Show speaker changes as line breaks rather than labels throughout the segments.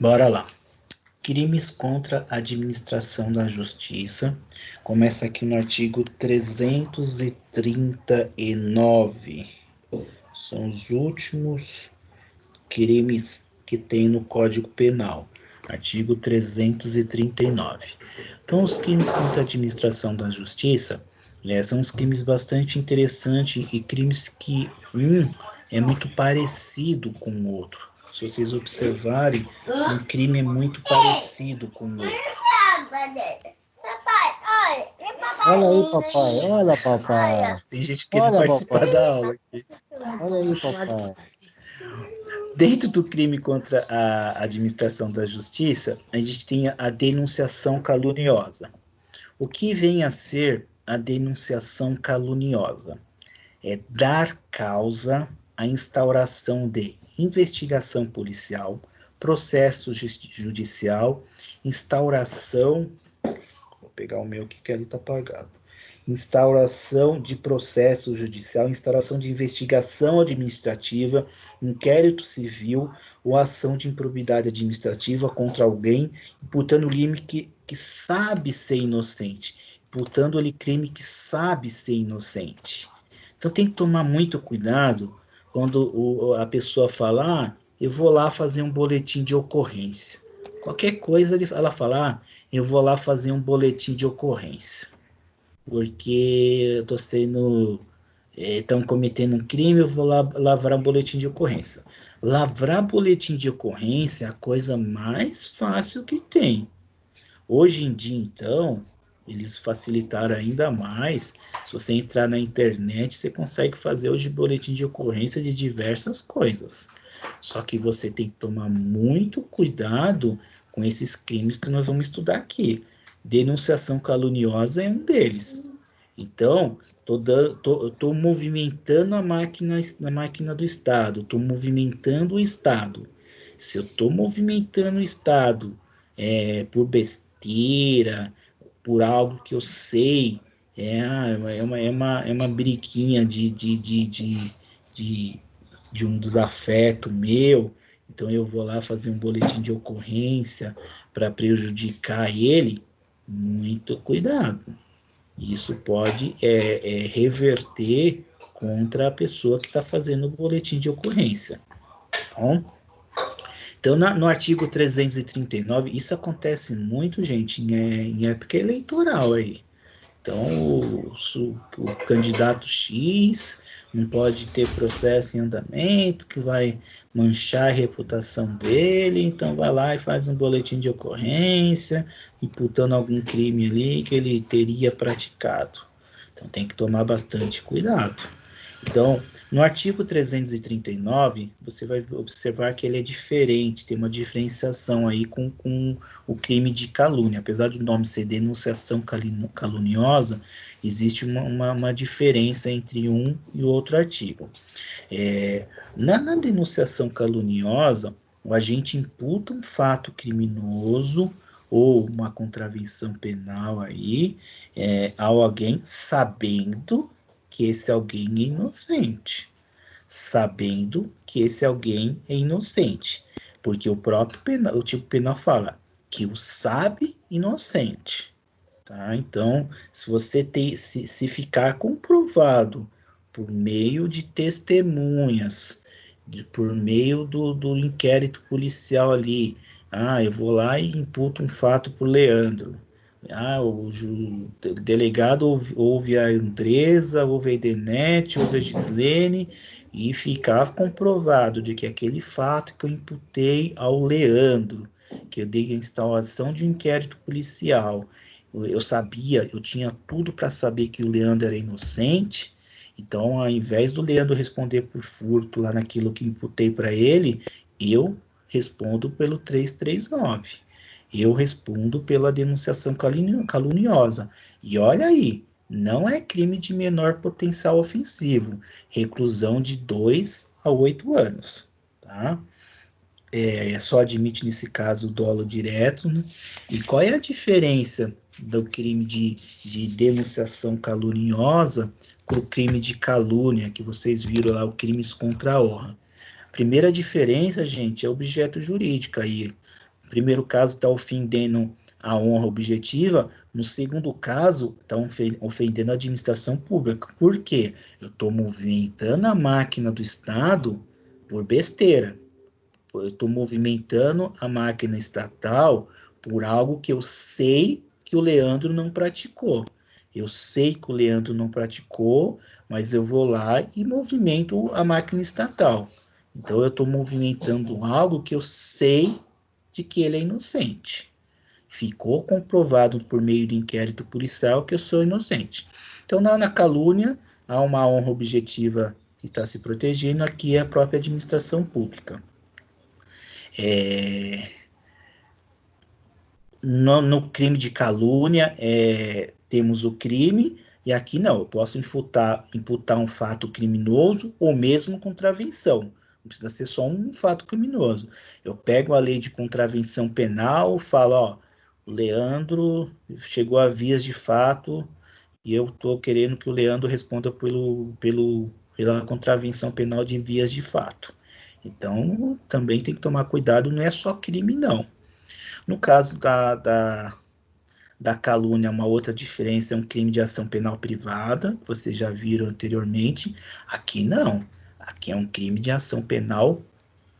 Bora lá. Crimes contra a administração da justiça. Começa aqui no artigo 339. São os últimos crimes que tem no Código Penal. Artigo 339. Então, os crimes contra a administração da justiça são uns crimes bastante interessantes e crimes que é muito parecido com o outro. Se vocês observarem, um crime é muito parecido com o outro.
Olha aí, papai. Olha, papai.
Tem gente querendo
Olha,
participar
papai.
da aula aqui.
Olha aí, papai.
Dentro do crime contra a administração da justiça, a gente tem a denunciação caluniosa. O que vem a ser a denunciação caluniosa? É dar causa à instauração de investigação policial, processo judicial, instauração. Vou pegar o meu aqui que ele está apagado. Instauração de processo judicial, instauração de investigação administrativa, inquérito civil ou ação de improbidade administrativa contra alguém, imputando-lhe que sabe ser inocente, imputando-lhe crime que sabe ser inocente. Então tem que tomar muito cuidado quando a pessoa fala, eu vou lá fazer um boletim de ocorrência. Qualquer coisa ela fala, eu vou lá fazer um boletim de ocorrência porque eu tô sendo, estão cometendo um crime, eu vou lá lavrar um boletim de ocorrência. Lavrar boletim de ocorrência é a coisa mais fácil que tem. Hoje em dia, então, eles facilitaram ainda mais. Se você entrar na internet, você consegue fazer hoje boletim de ocorrência de diversas coisas. Só que você tem que tomar muito cuidado com esses crimes que nós vamos estudar aqui. Denunciação caluniosa é um deles. Então, tô movimentando a máquina do Estado, estou movimentando o Estado. Se eu estou movimentando o Estado por besteira, por algo que eu sei, é uma briquinha de, de um desafeto meu, então eu vou lá fazer um boletim de ocorrência para prejudicar ele, muito cuidado. Isso pode reverter contra a pessoa que está fazendo o boletim de ocorrência. Tá bom? Então, no artigo 339, isso acontece muito, gente, em época eleitoral aí. Então, o candidato X não pode ter processo em andamento que vai manchar a reputação dele, então vai lá e faz um boletim de ocorrência, imputando algum crime ali que ele teria praticado. Então, tem que tomar bastante cuidado. Então, no artigo 339, você vai observar que ele é diferente, tem uma diferenciação aí com o crime de calúnia. Apesar do nome ser denunciação caluniosa, existe uma diferença entre um e outro artigo. Na denunciação caluniosa, o agente imputa um fato criminoso ou uma contravenção penal aí ao alguém sabendo que esse alguém é inocente. Sabendo que esse alguém é inocente. Porque o próprio penal, o tipo penal fala que o sabe inocente. Tá? Então, se ficar comprovado por meio de testemunhas, por meio do inquérito policial ali, eu vou lá e imputo um fato por Leandro. O delegado ouve a Andresa, ouve a Edenete, ouve a Gislene, e ficar comprovado de que aquele fato que eu imputei ao Leandro, que eu dei a instauração de um inquérito policial, eu sabia, eu tinha tudo para saber que o Leandro era inocente, então ao invés do Leandro responder por furto lá naquilo que imputei para ele, eu respondo pelo 339. Eu respondo pela denunciação caluniosa. E olha aí, não é crime de menor potencial ofensivo, reclusão de 2 a 8 anos, tá? Só admite nesse caso o dolo direto, né? E qual é a diferença do crime de denunciação caluniosa para o crime de calúnia, que vocês viram lá, o crimes contra a honra? Primeira diferença, gente, é objeto jurídico aí. primeiro caso está ofendendo a honra objetiva, no segundo caso está ofendendo a administração pública. Por quê? Eu estou movimentando a máquina do Estado por besteira. Eu estou movimentando a máquina estatal por algo que eu sei que o Leandro não praticou. Eu sei que o Leandro não praticou, mas eu vou lá e movimento a máquina estatal. Então, eu estou movimentando algo que eu sei de que ele é inocente. Ficou comprovado por meio de inquérito policial que eu sou inocente. Então, na calúnia, há uma honra objetiva que está se protegendo, aqui é a própria administração pública. No crime de calúnia, temos o crime, e aqui não, eu posso imputar um fato criminoso ou mesmo contravenção. Não precisa ser só um fato criminoso. Eu pego a lei de contravenção penal, falo, ó, o Leandro chegou a vias de fato e eu estou querendo que o Leandro responda pela contravenção penal de vias de fato. Então, também tem que tomar cuidado, não é só crime, não. No caso da calúnia, uma outra diferença é um crime de ação penal privada, que vocês já viram anteriormente. Aqui não. Aqui é um crime de ação penal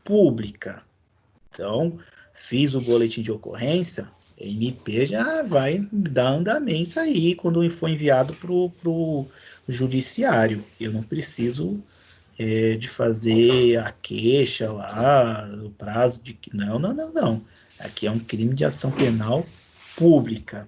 pública. Então, fiz o boletim de ocorrência, a MP já vai dar andamento aí quando for enviado para o judiciário. Eu não preciso de fazer a queixa lá, o prazo de que. Não, não, não, não. Aqui é um crime de ação penal pública.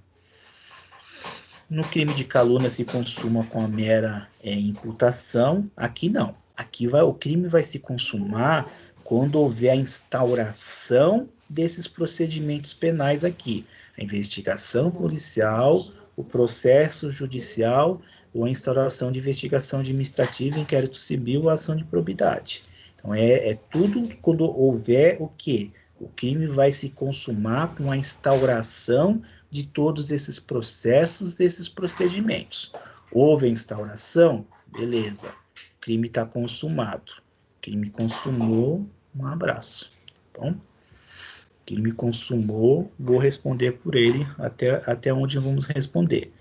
No crime de calúnia se consuma com a mera imputação. Aqui não. Aqui o crime vai se consumar quando houver a instauração desses procedimentos penais aqui. A investigação policial, o processo judicial ou a instauração de investigação administrativa, inquérito civil ou ação de probidade. Então, é tudo quando houver o quê? O crime vai se consumar com a instauração de todos esses processos, desses procedimentos. Houve a instauração? Beleza. O crime está consumado. O crime consumou, um abraço. Bom? O crime consumou, vou responder por ele até onde vamos responder.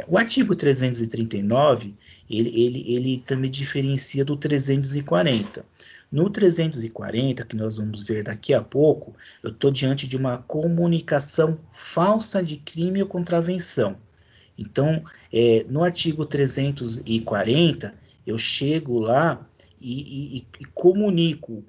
O artigo 339, ele também diferencia do 340. No 340, que nós vamos ver daqui a pouco, eu estou diante de uma comunicação falsa de crime ou contravenção. Então, no artigo 340, eu chego lá e comunico,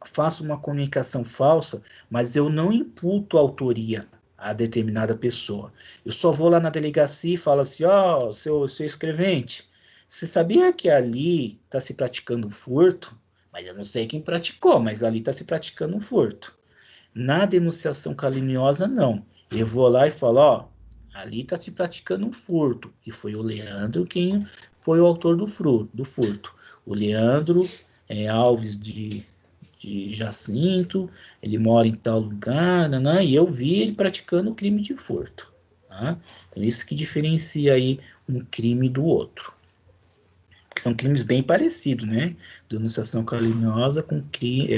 faço uma comunicação falsa, mas eu não imputo autoria a determinada pessoa. Eu só vou lá na delegacia e falo assim, ó, seu escrevente, você sabia que ali está se praticando furto? Mas eu não sei quem praticou, mas ali está se praticando um furto. Na denunciação caluniosa, não. Eu vou lá e falo, ó, ali está se praticando um furto. E foi o Leandro quem foi o autor do furto. O Leandro Alves de Jacinto, ele mora em tal lugar, né, e eu vi ele praticando o crime de furto. Tá? Então, isso que diferencia aí um crime do outro. Porque são crimes bem parecidos, né? Denunciação caluniosa com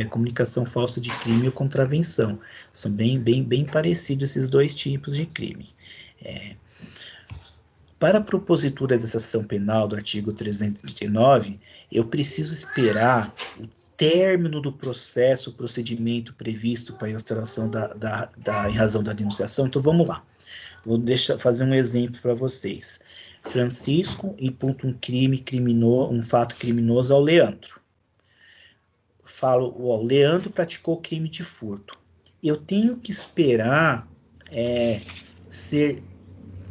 comunicação falsa de crime ou contravenção. São bem parecidos esses dois tipos de crime. Para a propositura dessa ação penal do artigo 339, eu preciso esperar o término do processo, o procedimento previsto para a instauração em razão da denunciação. Então, vamos lá. Vou fazer um exemplo para vocês. Francisco imputa um fato criminoso ao Leandro. Falo, o Leandro praticou crime de furto. Eu tenho que esperar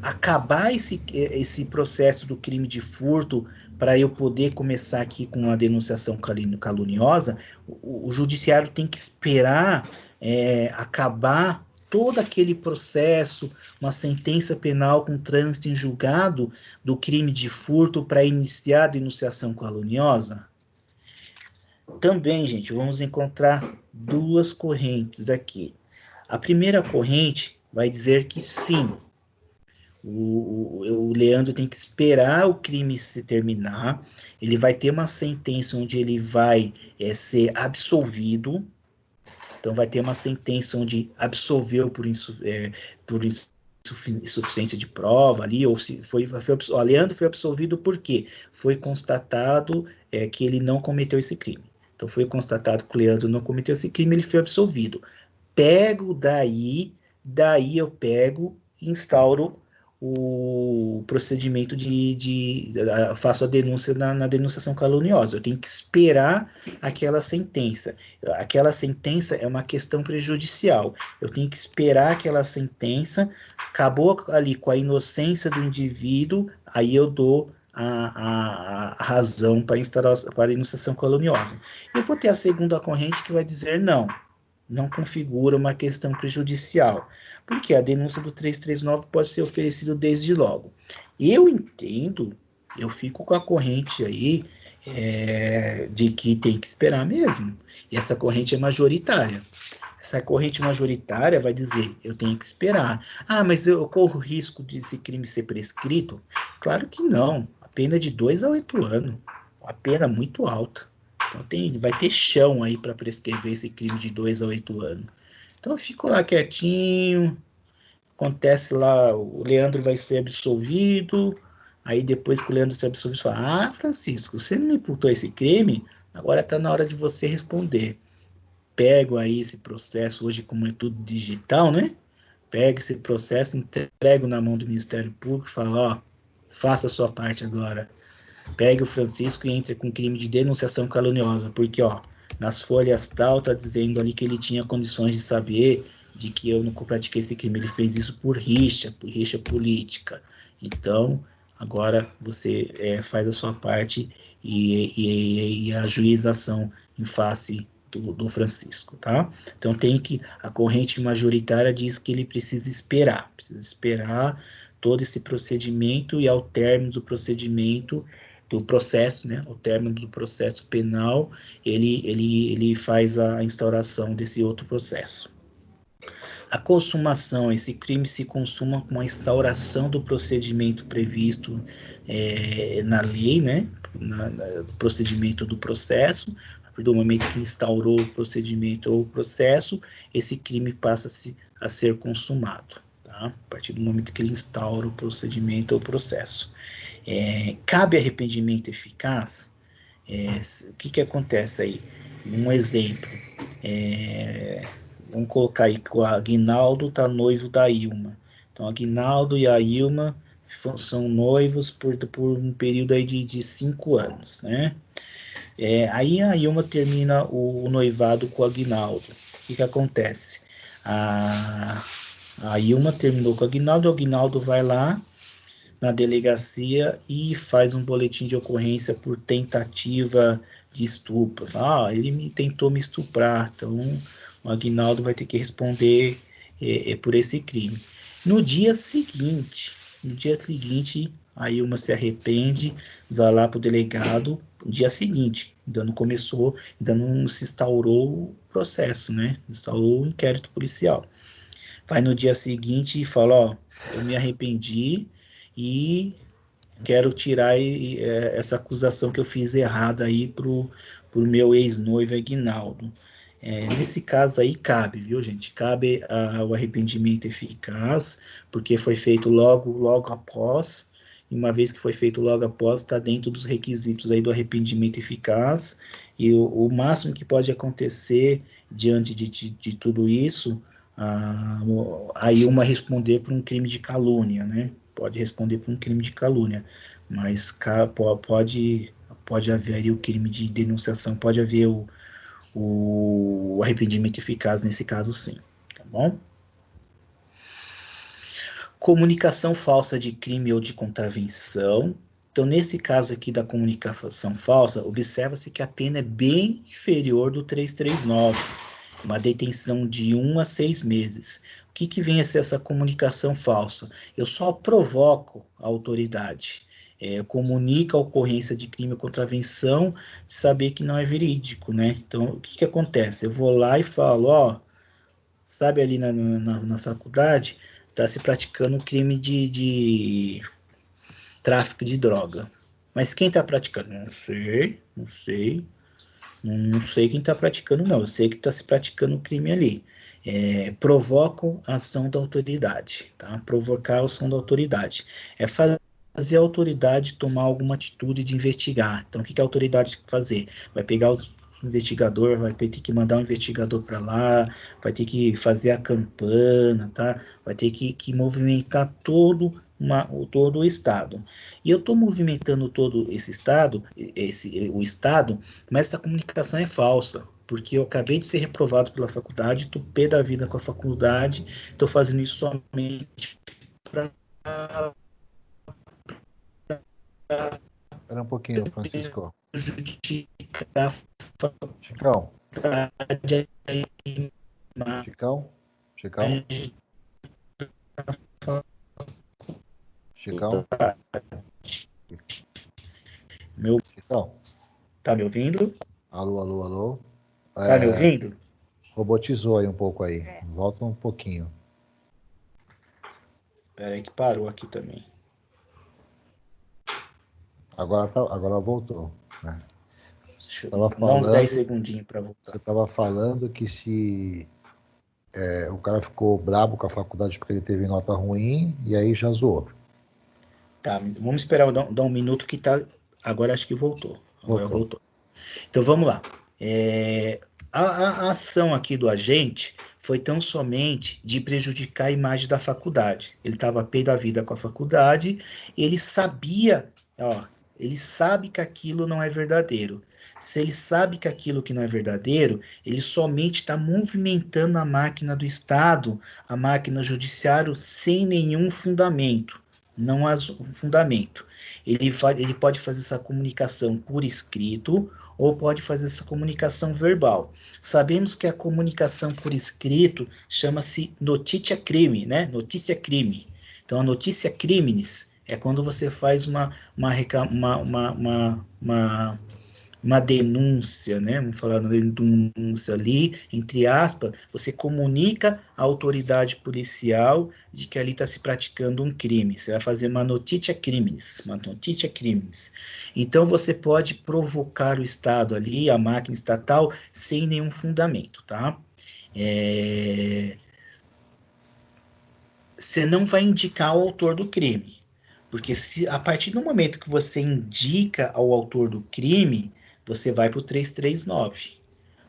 acabar esse processo do crime de furto para eu poder começar aqui com a denunciação caluniosa. O judiciário tem que esperar acabar todo aquele processo, uma sentença penal com trânsito em julgado do crime de furto para iniciar a denunciação caluniosa? Também, gente, vamos encontrar duas correntes aqui. A primeira corrente vai dizer que sim, o Leandro tem que esperar o crime se terminar, ele vai ter uma sentença onde ele vai ser absolvido, Então, vai ter uma sentença onde absolveu por insuficiência de prova ali, ou se o Leandro foi absolvido por quê? Foi constatado que ele não cometeu esse crime. Então, foi constatado que o Leandro não cometeu esse crime, ele foi absolvido. Pego daí eu pego e instauro o procedimento faço a denúncia na denunciação caluniosa. Eu tenho que esperar aquela sentença. Aquela sentença é uma questão prejudicial. Eu tenho que esperar aquela sentença, acabou ali com a inocência do indivíduo, aí eu dou a razão para a enunciação caluniosa. Eu vou ter a segunda corrente que vai dizer não configura uma questão prejudicial, porque a denúncia do 339 pode ser oferecida desde logo. Eu entendo, eu fico com a corrente aí de que tem que esperar mesmo, e essa corrente é majoritária. Essa corrente majoritária vai dizer, eu tenho que esperar. Ah, mas eu corro risco de esse crime ser prescrito? Claro que não. A pena é de 2 a 8 anos. Uma pena muito alta. Então vai ter chão aí para prescrever esse crime de 2 a 8 anos. Então eu fico lá quietinho, acontece lá, o Leandro vai ser absolvido, aí depois que o Leandro se absolvido, fala, Francisco, você não me imputou esse crime? Agora está na hora de você responder. Pego aí esse processo, hoje como é tudo digital, né? Pego esse processo, entrego na mão do Ministério Público e falo, ó, faça a sua parte agora. Pegue o Francisco e entre com crime de denunciação caluniosa, porque, ó, nas folhas tal, tá dizendo ali que ele tinha condições de saber de que eu não pratiquei esse crime. Ele fez isso por rixa política. Então, agora você faz a sua parte e a juização em face do Francisco, tá? Então a corrente majoritária diz que ele precisa esperar todo esse procedimento e ao término do processo, né, ao término do processo penal, ele faz a instauração desse outro processo. A consumação, esse crime se consuma com a instauração do procedimento previsto na lei, né, do procedimento do processo. A partir do momento que instaurou o procedimento ou o processo, esse crime passa a ser consumado, tá? A partir do momento que ele instaura o procedimento ou o processo. Cabe arrependimento eficaz? O que acontece aí? Um exemplo, vamos colocar aí que o Aguinaldo está noivo da Ilma. Então, Aguinaldo e a Ilma são noivos por um período aí de 5 anos, né? Aí a Ilma termina o noivado com o Aguinaldo. O que acontece? A Ilma terminou com o Aguinaldo vai lá na delegacia e faz um boletim de ocorrência por tentativa de estupro. Ele tentou me estuprar, então o Aguinaldo vai ter que responder por esse crime. No dia seguinte, a Ilma se arrepende, vai lá para o delegado, no dia seguinte, ainda não começou, ainda não se instaurou o processo, né? Instaurou o inquérito policial. Vai no dia seguinte e fala, eu me arrependi e quero tirar essa acusação que eu fiz errada aí pro meu ex-noivo Aguinaldo. Nesse caso aí cabe, viu, gente? Cabe o arrependimento eficaz, porque foi feito logo após, e uma vez que foi feito logo após, está dentro dos requisitos aí do arrependimento eficaz, e o máximo que pode acontecer diante de tudo isso, aí uma responder por um crime de calúnia, né? Pode responder por um crime de calúnia, mas pode haver aí o crime de denunciação, pode haver o arrependimento eficaz nesse caso sim, tá bom? Comunicação falsa de crime ou de contravenção. Então, nesse caso aqui da comunicação falsa, observa-se que a pena é bem inferior do 339, uma detenção de 1 a 6 meses. O que vem a ser essa comunicação falsa? Eu só provoco a autoridade. Eu comunico a ocorrência de crime ou contravenção de saber que não é verídico, né? Então, o que acontece? Eu vou lá e falo, sabe ali na faculdade, está se praticando crime de tráfico de droga. Mas quem está praticando? Não sei. Não sei quem está praticando, não. Eu sei que está se praticando crime ali. Provocam a ação da autoridade, tá? Provocar a ação da autoridade. É fazer a autoridade tomar alguma atitude de investigar. Então, o que que a autoridade tem que fazer? Vai pegar os investigador, vai ter que mandar um investigador para lá, vai ter que fazer a campana, tá? Vai ter que movimentar todo o Estado. E eu estou movimentando todo esse Estado, o Estado, mas essa comunicação é falsa, porque eu acabei de ser reprovado pela faculdade, estou pé da vida com a faculdade, estou fazendo isso somente para
Espera um pouquinho, Francisco.
prejudicar a
Chicão,
faculdade,
Chicão, Chicão, Chicão,
meu,
Chicão.
tá me ouvindo?
Alô, alô, alô.
Tá me ouvindo?
Robotizou aí um pouco aí. Volta um pouquinho.
Espera aí que parou aqui também.
Agora voltou, né?
Deixa eu
Tava
dar uns 10
falando,
segundinhos para
você
voltar.
estava falando que se o cara ficou brabo com a faculdade porque ele teve nota ruim e aí já zoou.
Tá, vamos esperar dar um minuto que tá. Agora acho que voltou. Agora
Voltou.
voltou. Então vamos lá. A ação aqui do agente foi tão somente de prejudicar a imagem da faculdade. Ele estava pé da vida com a faculdade, ele sabia, ó, ele sabe que aquilo não é verdadeiro. Se ele sabe que aquilo que não é verdadeiro, ele somente está movimentando a máquina do Estado, a máquina judiciária, sem nenhum fundamento. Não há fundamento. Ele pode fazer essa comunicação por escrito ou pode fazer essa comunicação verbal. Sabemos que a comunicação por escrito chama-se notícia crime, né? Notícia crime. Então, a notícia crimes é quando você faz uma denúncia, né? Vamos falar de denúncia ali, entre aspas, você comunica à autoridade policial de que ali está se praticando um crime. Você vai fazer uma notícia crimes, uma notícia crimes. Então você pode provocar o Estado ali, a máquina estatal, sem nenhum fundamento, tá? Você não vai indicar o autor do crime. Porque se a partir do momento que você indica ao autor do crime, você vai para o 339.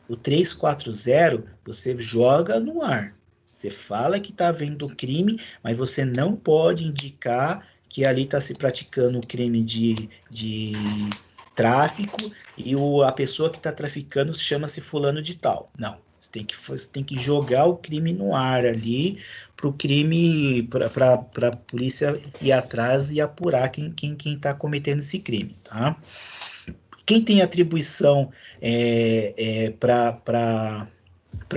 O 340 você joga no ar. Você fala que está havendo crime, mas você não pode indicar que ali está se praticando um crime de tráfico e a pessoa que está traficando chama-se fulano de tal. Não. Você tem que jogar o crime no ar ali para o crime, para a polícia ir atrás e apurar quem está cometendo esse crime, tá? Quem tem atribuição para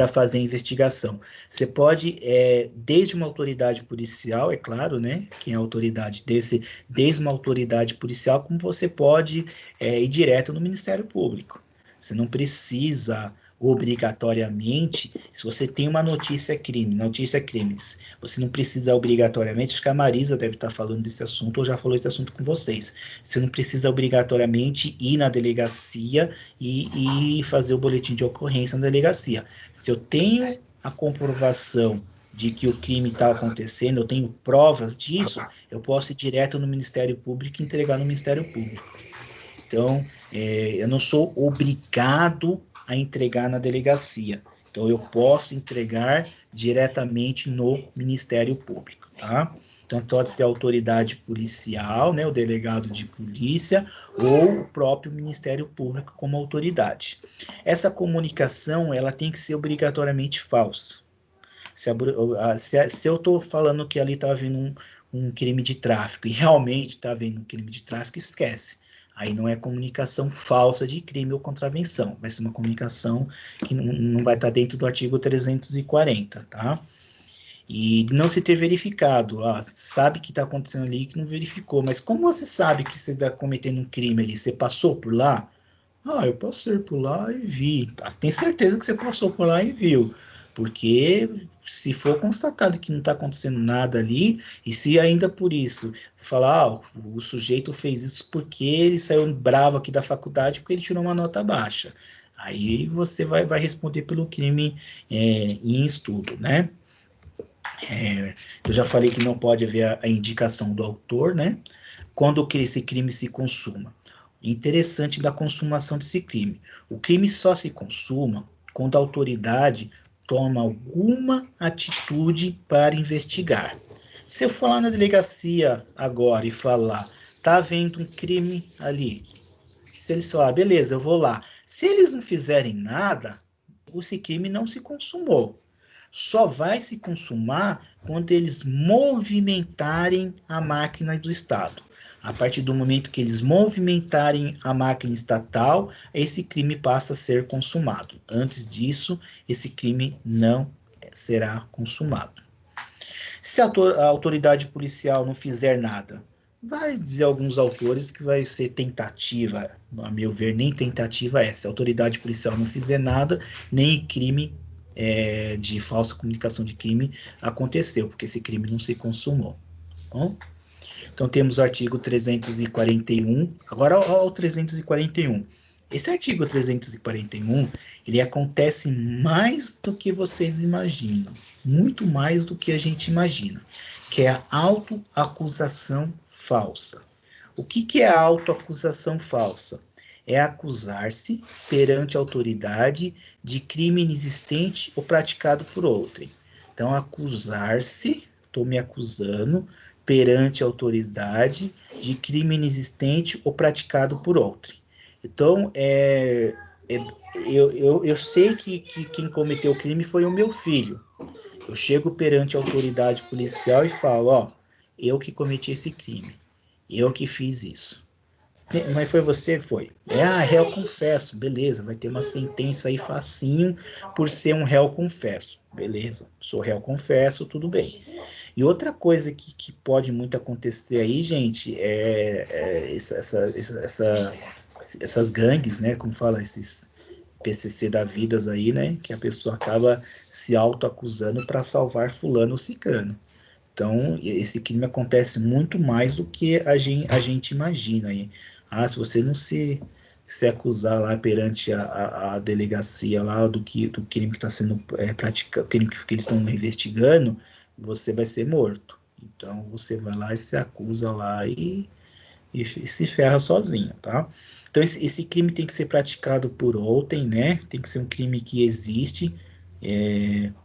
fazer a investigação? Você pode, desde uma autoridade policial, é claro, né? Quem é a autoridade desde uma autoridade policial, como você pode ir direto no Ministério Público. Você não precisa obrigatoriamente, se você tem uma notícia crimes, você não precisa obrigatoriamente, acho que a Marisa deve estar falando desse assunto, ou já falou esse assunto com vocês, você não precisa obrigatoriamente ir na delegacia e fazer o boletim de ocorrência na delegacia. Se eu tenho a comprovação de que o crime está acontecendo, eu tenho provas disso, eu posso ir direto no Ministério Público e entregar no Ministério Público. Então, eu não sou obrigado a entregar na delegacia. Então, eu posso entregar diretamente no Ministério Público, tá? Então, pode ser a autoridade policial, né, o delegado de polícia, ou o próprio Ministério Público como autoridade. Essa comunicação, ela tem que ser obrigatoriamente falsa. Se eu estou falando que ali está havendo um crime de tráfico e realmente está havendo um crime de tráfico, esquece. Aí não é comunicação falsa de crime ou contravenção. Vai ser uma comunicação que não vai estar dentro do artigo 340, tá? E não se ter verificado. Sabe que está acontecendo ali que não verificou. Mas como você sabe que você está cometendo um crime ali? Você passou por lá? Eu passei por lá e vi. Você tem certeza que você passou por lá e viu. Porque se for constatado que não está acontecendo nada ali, e se ainda por isso falar, o sujeito fez isso porque ele saiu bravo aqui da faculdade porque ele tirou uma nota baixa. Aí você vai responder pelo crime em estudo, né? Eu já falei que não pode haver a indicação do autor, né? Quando que esse crime se consuma. Interessante da consumação desse crime. O crime só se consuma quando a autoridade toma alguma atitude para investigar. Se eu for lá na delegacia agora e falar, tá havendo um crime ali. Se eles falar, beleza, eu vou lá. Se eles não fizerem nada, esse crime não se consumou. Só vai se consumar quando eles movimentarem a máquina do Estado. A partir do momento que eles movimentarem a máquina estatal, esse crime passa a ser consumado. Antes disso, esse crime não será consumado. Se a autoridade policial não fizer nada, vai dizer alguns autores que vai ser tentativa, a meu ver, nem tentativa é. Se a autoridade policial não fizer nada, nem crime de falsa comunicação de crime aconteceu, porque esse crime não se consumou. Bom? Então temos o artigo 341. Agora ao 341. Esse artigo 341, ele acontece mais do que vocês imaginam, muito mais do que a gente imagina, que é a autoacusação falsa. O que é a autoacusação falsa? É acusar-se perante a autoridade de crime inexistente ou praticado por outrem. Então, acusar-se, estou me acusando, perante a autoridade de crime inexistente ou praticado por outrem. Então, eu sei que quem cometeu o crime foi o meu filho. Eu chego perante a autoridade policial e falo, ó, eu que cometi esse crime, eu que fiz isso. Mas foi você? Foi. Réu confesso, beleza, vai ter uma sentença aí facinho por ser um réu confesso. Beleza, sou réu confesso, tudo bem. E outra coisa que pode muito acontecer aí, gente, essas gangues, né? Como fala, esses PCC da vidas aí, né? Que a pessoa acaba se auto-acusando para salvar fulano ou cicrano. Então, esse crime acontece muito mais do que a gente imagina aí. Se você não se acusar lá perante a delegacia lá do crime que está sendo praticado, crime que eles estão investigando, você vai ser morto. Então, você vai lá e se acusa lá e se ferra sozinho, tá? Então, esse crime tem que ser praticado por outrem, né? Tem que ser um crime que existe,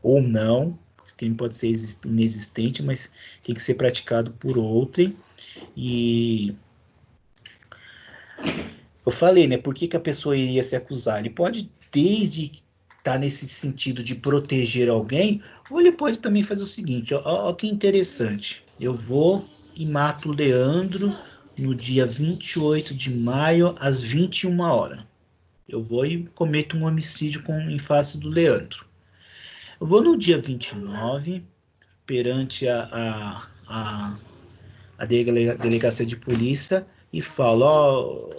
ou não. O crime pode ser inexistente, mas tem que ser praticado por outrem. E eu falei, né? Por que a pessoa iria se acusar? Ele pode, desde estar nesse sentido de proteger alguém, ou ele pode também fazer o seguinte, ó que interessante. Eu vou e mato o Leandro no dia 28 de maio, às 21 horas. Eu vou e cometo um homicídio em face do Leandro. Eu vou no dia 29, perante a delegacia de polícia, e falo,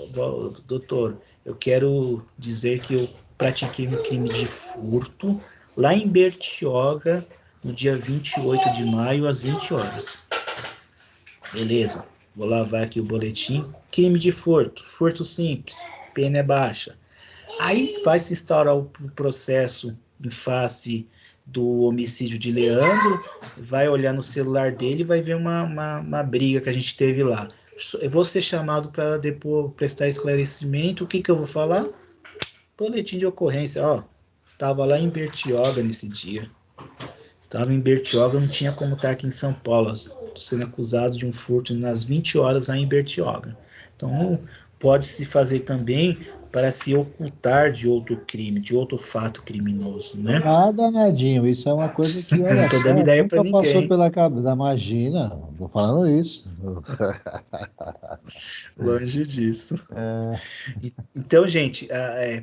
doutor, eu quero dizer que eu pratiquei um crime de furto lá em Bertioga, no dia 28 de maio, às 20 horas. Beleza, vou lavar aqui o boletim. Crime de furto simples, pena é baixa. Aí vai se instaurar o processo em face do homicídio de Leandro, vai olhar no celular dele e vai ver uma briga que a gente teve lá. Eu vou ser chamado para depois prestar esclarecimento. O que eu vou falar? Boletim de ocorrência. Tava lá em Bertioga nesse dia. Tava em Bertioga, não tinha como estar aqui em São Paulo. Estou sendo acusado de um furto nas 20 horas lá em Bertioga. Então, pode se fazer também para se ocultar de outro crime, de outro fato criminoso, né?
Danadinho, isso é uma coisa que, olha
Não tô dando
só,
ideia para
nunca passou
ninguém.
pela cabeça. Imagina, tô falando isso.
Longe disso. Então, gente,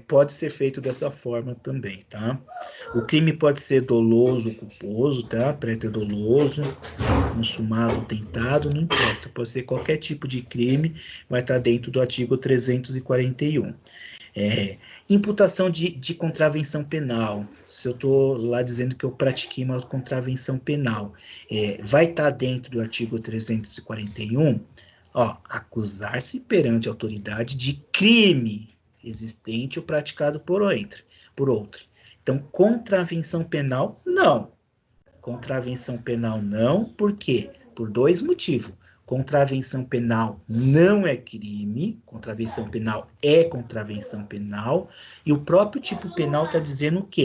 pode ser feito dessa forma também, tá? O crime pode ser doloso ou culposo, tá? Pré-doloso, consumado, tentado, não importa. Pode ser qualquer tipo de crime, vai estar dentro do artigo 341. Imputação de contravenção penal. Se eu estou lá dizendo que eu pratiquei uma contravenção penal, vai estar dentro do artigo 341, acusar-se perante a autoridade de crime existente ou praticado por outra. Então, contravenção penal, não. Contravenção penal, não. Por quê? Por dois motivos. Contravenção penal não é crime, contravenção penal é contravenção penal, e o próprio tipo penal está dizendo o quê?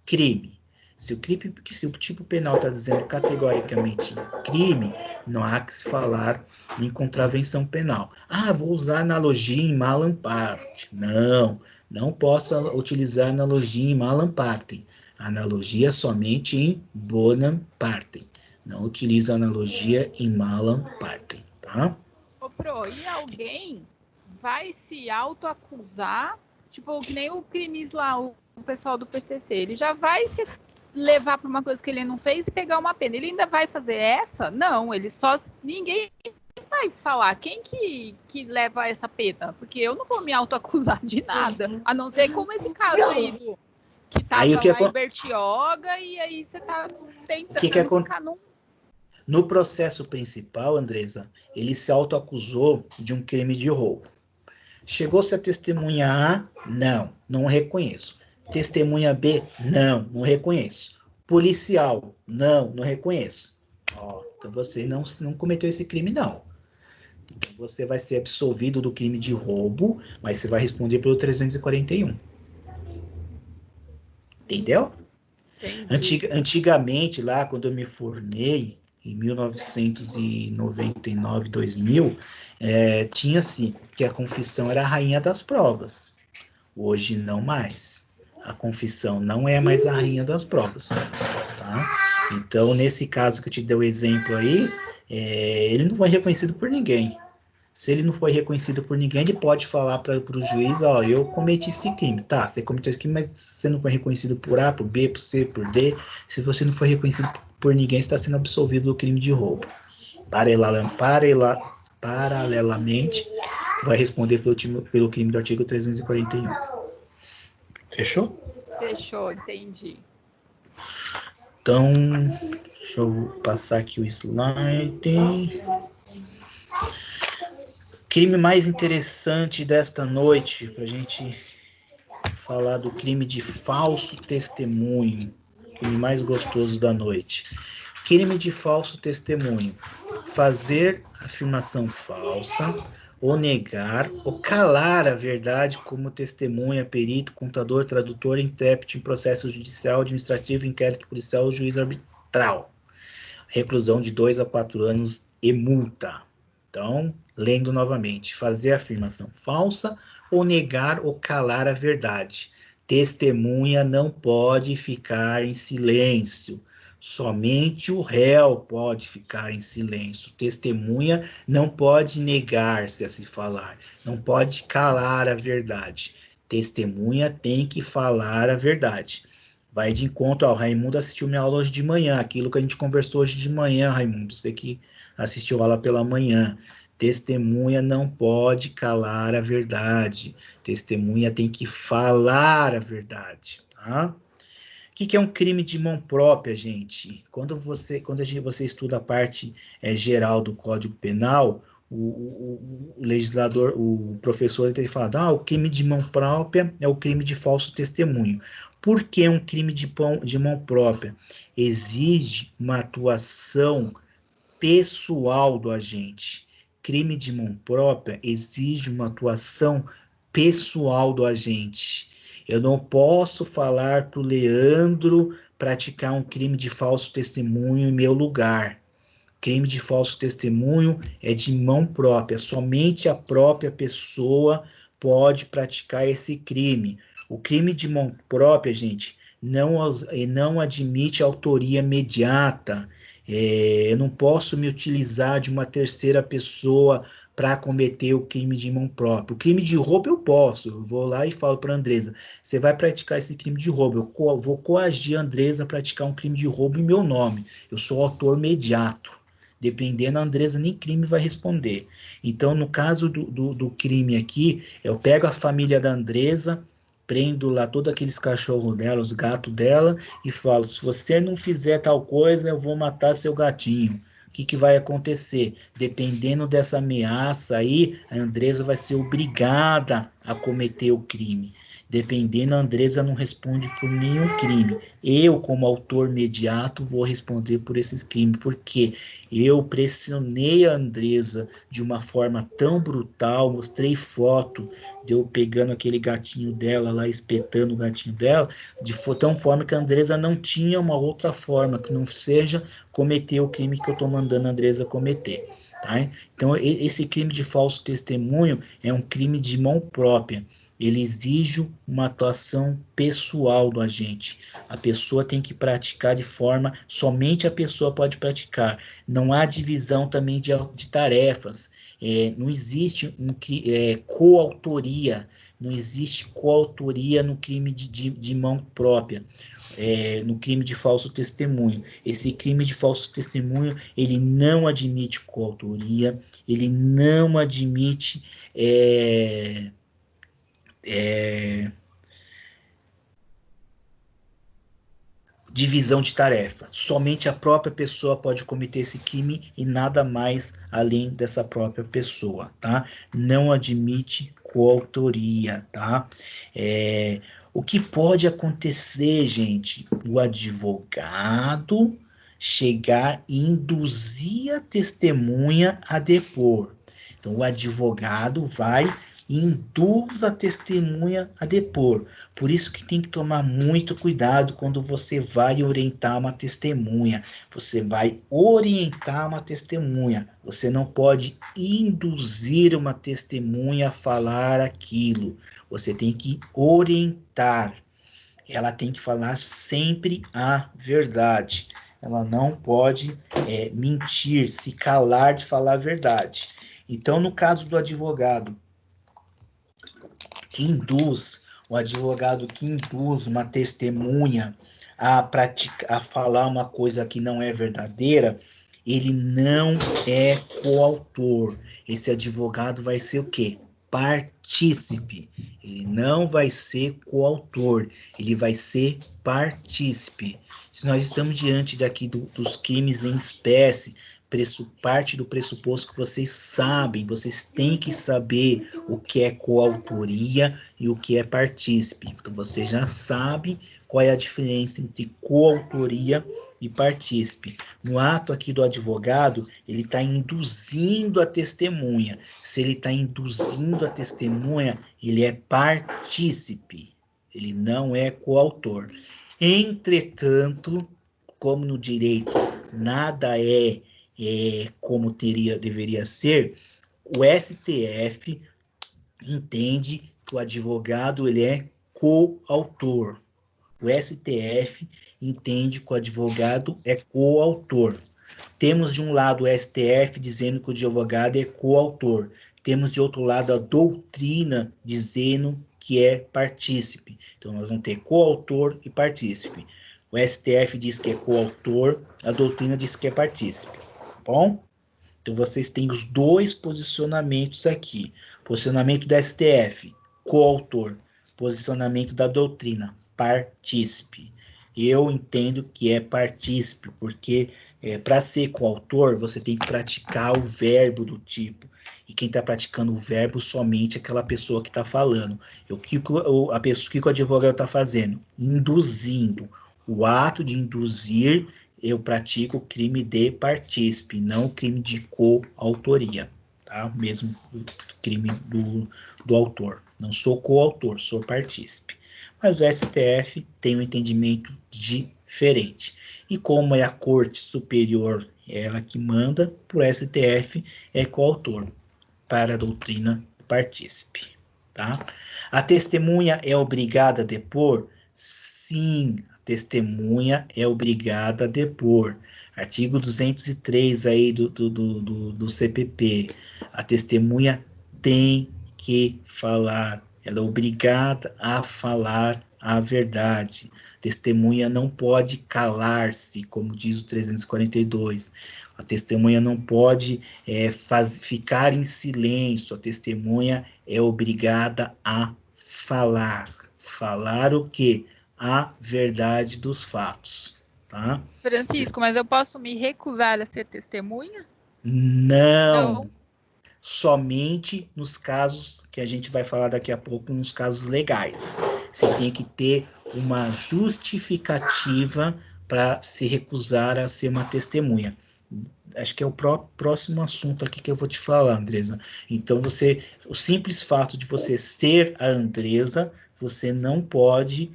Crime. Se o tipo penal está dizendo categoricamente crime, não há que se falar em contravenção penal. Ah, vou usar analogia em Malam Partem. Não, não posso utilizar analogia em Malam Partem. Analogia somente em Bonam Partem. Não utiliza analogia em Malam Partem, tá?
Ô, Pro, e alguém vai se autoacusar, tipo, que nem o Crimes lá, o pessoal do PCC, ele já vai se levar para uma coisa que ele não fez e pegar uma pena. Ele ainda vai fazer essa? Não, ele só... Ninguém vai falar quem que leva essa pena, porque eu não vou me autoacusar de nada, a não ser como esse caso aí do... que tava aí, lá em Bertioga, e aí você tá tentando ficar num...
No processo principal, Andresa, ele se autoacusou de um crime de roubo. Chegou-se a testemunha A? Não, não reconheço. Testemunha B? Não, não reconheço. Policial? Não, não reconheço. Ó, então você não cometeu esse crime, não. Então você vai ser absolvido do crime de roubo, mas você vai responder pelo 341. Entendeu? Antigamente, lá quando eu me formei, em 1999, 2000, tinha assim, que a confissão era a rainha das provas. Hoje não mais. A confissão não é mais a rainha das provas. Tá? Então, nesse caso que eu te dei o exemplo aí, ele não foi reconhecido por ninguém. Se ele não foi reconhecido por ninguém, ele pode falar para o juiz, ó, eu cometi esse crime. Tá, você cometeu esse crime, mas você não foi reconhecido por A, por B, por C, por D. Se você não foi reconhecido por ninguém, está sendo absolvido do crime de roubo. Paralelamente, vai responder pelo crime do artigo 341. Fechou?
Fechou, entendi.
Então, deixa eu passar aqui o slide. Crime mais interessante desta noite, para a gente falar do crime de falso testemunho. Crime mais gostoso da noite. Crime de falso testemunho. Fazer afirmação falsa, ou negar, ou calar a verdade como testemunha, perito, contador, tradutor, intérprete em processo judicial, administrativo, inquérito policial ou juiz arbitral. Reclusão de 2 a 4 anos e multa. Então, lendo novamente, fazer afirmação falsa ou negar ou calar a verdade. Testemunha não pode ficar em silêncio. Somente o réu pode ficar em silêncio. Testemunha não pode negar-se a se falar. Não pode calar a verdade. Testemunha tem que falar a verdade. Vai de encontro ao Raimundo assistiu minha aula hoje de manhã, aquilo que a gente conversou hoje de manhã, Raimundo, você que assistiu a aula pela manhã. Testemunha não pode calar a verdade. Testemunha tem que falar a verdade, tá? O que é um crime de mão própria, gente? Quando você estuda a parte geral do Código Penal, o legislador, o professor tem falado, o crime de mão própria é o crime de falso testemunho. Por que um crime de mão própria? Exige uma atuação pessoal do agente. Crime de mão própria exige uma atuação pessoal do agente. Eu não posso falar para o Leandro praticar um crime de falso testemunho em meu lugar. Crime de falso testemunho é de mão própria. Somente a própria pessoa pode praticar esse crime. O crime de mão própria, gente, não admite autoria imediata. Eu não posso me utilizar de uma terceira pessoa para cometer o crime de mão própria. O crime de roubo eu posso. Eu vou lá e falo para a Andresa, você vai praticar esse crime de roubo. Eu vou coagir a Andresa a praticar um crime de roubo em meu nome. Eu sou autor imediato. Dependendo, a Andresa nem crime vai responder. Então, no caso do crime aqui, eu pego a família da Andresa, prendo lá todos aqueles cachorros dela, os gatos dela, e falo, se você não fizer tal coisa, eu vou matar seu gatinho. O que vai acontecer? Dependendo dessa ameaça aí, a Andresa vai ser obrigada a cometer o crime. Dependendo, a Andresa não responde por nenhum crime. Eu, como autor imediato, vou responder por esses crimes, porque eu pressionei a Andresa de uma forma tão brutal, mostrei foto de eu pegando aquele gatinho dela lá, espetando o gatinho dela, de tão forma que a Andresa não tinha uma outra forma que não seja cometer o crime que eu estou mandando a Andresa cometer. Tá? Então, esse crime de falso testemunho é um crime de mão própria. Ele exige uma atuação pessoal do agente. A pessoa tem que praticar de forma, somente a pessoa pode praticar. Não há divisão também de tarefas. Não existe coautoria. Não existe coautoria no crime de mão própria, no crime de falso testemunho. Esse crime de falso testemunho, ele não admite coautoria, ele não admite divisão de tarefa. Somente a própria pessoa pode cometer esse crime e nada mais além dessa própria pessoa, tá? Não admite coautoria, tá? O que pode acontecer, gente? O advogado chegar e induzir a testemunha a depor. Então, o advogado vai e induz a testemunha a depor. Por isso que tem que tomar muito cuidado quando você vai orientar uma testemunha. Você vai orientar uma testemunha. Você não pode induzir uma testemunha a falar aquilo. Você tem que orientar. Ela tem que falar sempre a verdade. Ela não pode mentir, se calar de falar a verdade. Então, no caso do advogado que induz, o advogado que induz uma testemunha a falar uma coisa que não é verdadeira, ele não é coautor. Esse advogado vai ser o quê? Partícipe. Ele não vai ser coautor, ele vai ser partícipe. Se nós estamos diante daqui dos crimes em espécie, parte do pressuposto que vocês sabem, vocês têm que saber o que é coautoria e o que é partícipe. Então, vocês já sabem qual é a diferença entre coautoria e partícipe. No ato aqui do advogado, ele está induzindo a testemunha. Se ele está induzindo a testemunha, ele é partícipe. Ele não é coautor. Entretanto, como no direito nada como deveria ser, o STF entende que o advogado ele é coautor. O STF entende que o advogado é coautor. Temos de um lado o STF dizendo que o advogado é coautor. Temos de outro lado a doutrina dizendo que é partícipe. Então nós vamos ter coautor e partícipe. O STF diz que é coautor, a doutrina diz que é partícipe. Bom? Então vocês têm os dois posicionamentos aqui. Posicionamento do STF, coautor. Posicionamento da doutrina, partícipe. Eu entendo que é partícipe, porque para ser coautor, você tem que praticar o verbo do tipo. E quem está praticando o verbo somente é aquela pessoa que está falando. O que o advogado está fazendo? Induzindo. O ato de induzir, eu pratico o crime de partícipe, não o crime de coautoria, tá? Mesmo o crime do autor. Não sou coautor, sou partícipe. Mas o STF tem um entendimento diferente. E como é a Corte Superior, ela que manda, por STF é coautor, para a doutrina partícipe, tá? A testemunha é obrigada a depor? Sim, testemunha é obrigada a depor. Artigo 203 aí do CPP. A testemunha tem que falar. Ela é obrigada a falar a verdade. Testemunha não pode calar-se, como diz o 342. A testemunha não pode ficar em silêncio. A testemunha é obrigada a falar. Falar o quê? A verdade dos fatos, tá?
Francisco, mas eu posso me recusar a ser testemunha?
Não, somente nos casos que a gente vai falar daqui a pouco, nos casos legais. Você tem que ter uma justificativa para se recusar a ser uma testemunha. Acho que é o próximo assunto aqui que eu vou te falar, Andresa. Então, o simples fato de você ser a Andresa, você não pode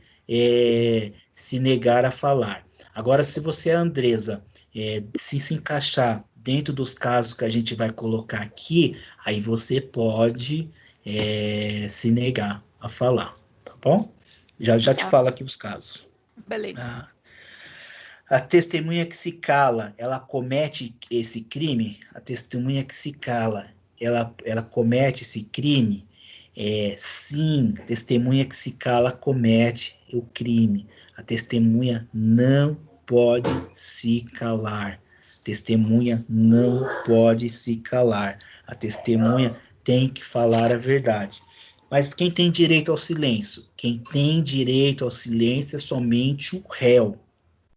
se negar a falar. Agora, se você é a Andresa, se encaixar dentro dos casos que a gente vai colocar aqui, aí você pode se negar a falar, tá bom? Já te falo aqui os casos.
Beleza.
A testemunha que se cala, ela comete esse crime? A testemunha que se cala, ela comete esse crime? Sim, testemunha que se cala comete o crime. A testemunha não pode se calar. Testemunha não pode se calar. A testemunha tem que falar a verdade. Mas quem tem direito ao silêncio? Quem tem direito ao silêncio é somente o réu.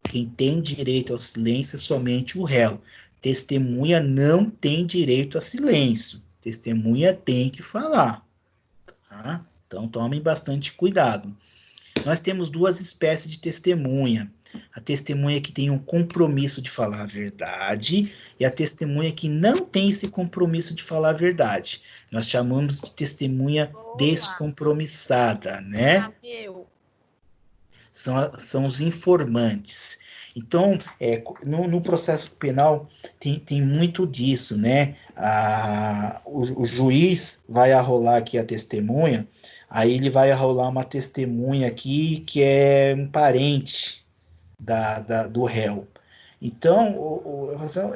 Quem tem direito ao silêncio é somente o réu. Testemunha não tem direito a silêncio. Testemunha tem que falar. Tá? Então tomem bastante cuidado. Nós temos duas espécies de testemunha. A testemunha que tem um compromisso de falar a verdade e a testemunha que não tem esse compromisso de falar a verdade. Nós chamamos de testemunha descompromissada, né? São os informantes. Então, no processo penal tem muito disso, né? O juiz vai arrolar aqui a testemunha, aí ele vai arrolar uma testemunha aqui que é um parente do réu. Então,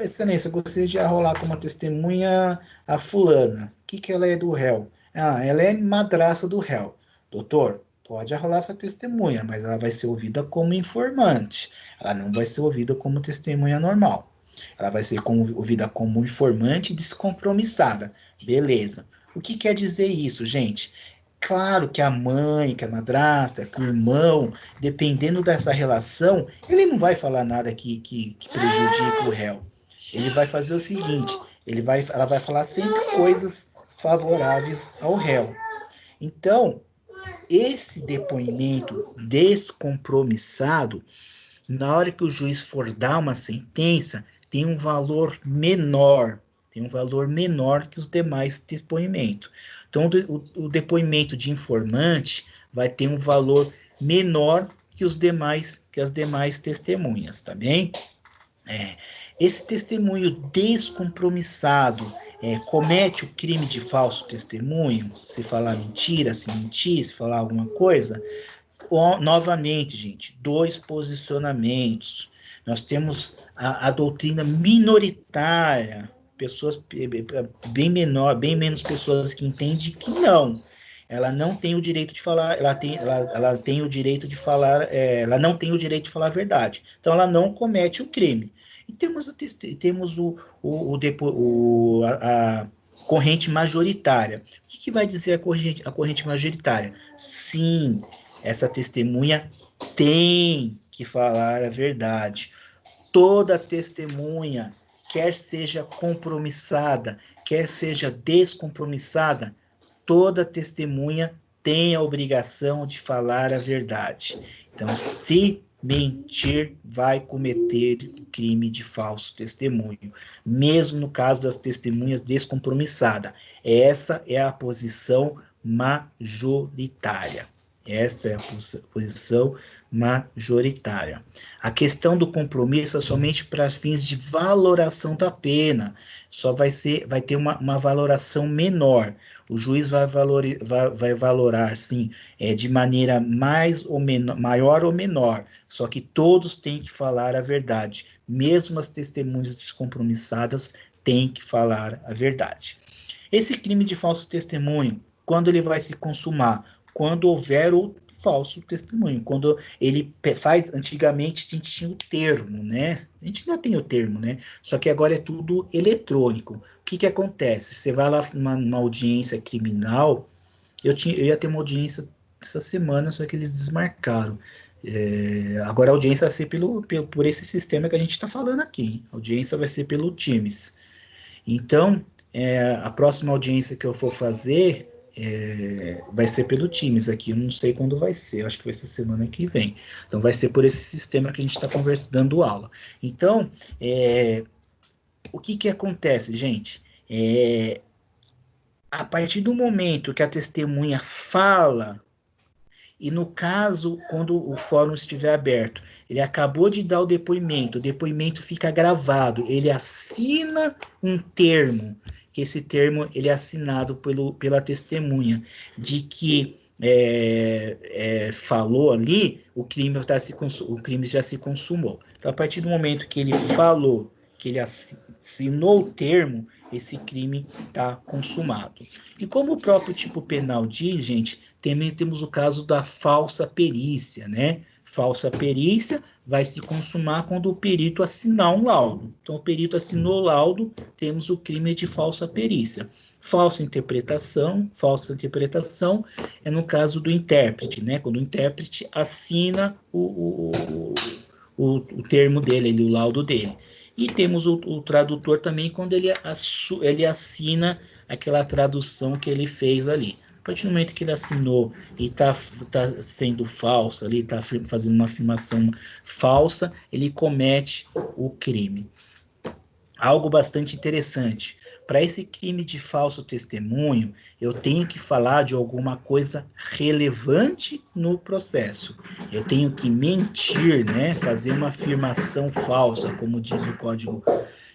excelência, eu gostaria de arrolar como testemunha a fulana. O que ela é do réu? Ela é madraça do réu. Doutor, pode arrolar essa testemunha, mas ela vai ser ouvida como informante. Ela não vai ser ouvida como testemunha normal. Ela vai ser ouvida como informante descompromissada. Beleza. O que quer dizer isso, gente? Claro que a mãe, que a madrasta, que o irmão, dependendo dessa relação, ele não vai falar nada que prejudique o réu. Ele vai fazer o seguinte, ela vai falar sempre coisas favoráveis ao réu. Então, esse depoimento descompromissado, na hora que o juiz for dar uma sentença, tem um valor menor que os demais depoimentos. Então, o depoimento de informante vai ter um valor menor que as demais testemunhas, tá bem? Esse testemunho descompromissado comete o crime de falso testemunho? Se falar mentira, se mentir, se falar alguma coisa? Novamente, gente, dois posicionamentos. Nós temos a doutrina minoritária, pessoas bem menos pessoas que entendem que não. Ela não tem o direito de falar, ela tem o direito de falar, ela não tem o direito de falar a verdade. Então, ela não comete o crime. E temos a corrente majoritária. O que vai dizer a corrente majoritária? Sim, essa testemunha tem que falar a verdade. Toda testemunha, quer seja compromissada, quer seja descompromissada, toda testemunha tem a obrigação de falar a verdade. Então, se mentir, vai cometer o crime de falso testemunho, mesmo no caso das testemunhas descompromissadas. Essa é a posição majoritária. Esta é a posição majoritária. A questão do compromisso é somente para fins de valoração da pena. Só vai ter uma valoração menor. O juiz vai valorar, sim, de maneira maior ou menor. Só que todos têm que falar a verdade. Mesmo as testemunhas descompromissadas têm que falar a verdade. Esse crime de falso testemunho, quando ele vai se consumar? Quando houver o falso testemunho. Quando ele faz, antigamente a gente tinha o termo, né? A gente ainda tem o termo, né? Só que agora é tudo eletrônico. O que acontece? Você vai lá numa audiência criminal, eu ia ter uma audiência essa semana, só que eles desmarcaram. Agora a audiência vai ser por esse sistema que a gente está falando aqui. A audiência vai ser pelo Teams. Então, a próxima audiência que eu for fazer vai ser pelo Teams aqui, eu não sei quando vai ser, eu acho que vai ser semana que vem. Então vai ser por esse sistema que a gente está dando aula. Então, o que acontece, gente? A partir do momento que a testemunha fala, e no caso, quando o fórum estiver aberto, ele acabou de dar o depoimento fica gravado, ele assina um termo, que esse termo ele é assinado pela testemunha, de que falou ali, o crime já se consumou. Então, a partir do momento que ele falou, que ele assinou o termo, esse crime está consumado. E como o próprio tipo penal diz, gente, também temos o caso da falsa perícia, né? Falsa perícia vai se consumar quando o perito assinar um laudo. Então, o perito assinou o laudo, temos o crime de falsa perícia. Falsa interpretação é no caso do intérprete, né? Quando o intérprete assina o termo dele, o laudo dele. E temos o tradutor também, quando ele assina aquela tradução que ele fez ali. A partir do momento que ele assinou e está sendo falso ali, está fazendo uma afirmação falsa, ele comete o crime. Algo bastante interessante. Para esse crime de falso testemunho, eu tenho que falar de alguma coisa relevante no processo. Eu tenho que mentir, né? Fazer uma afirmação falsa, como diz o Código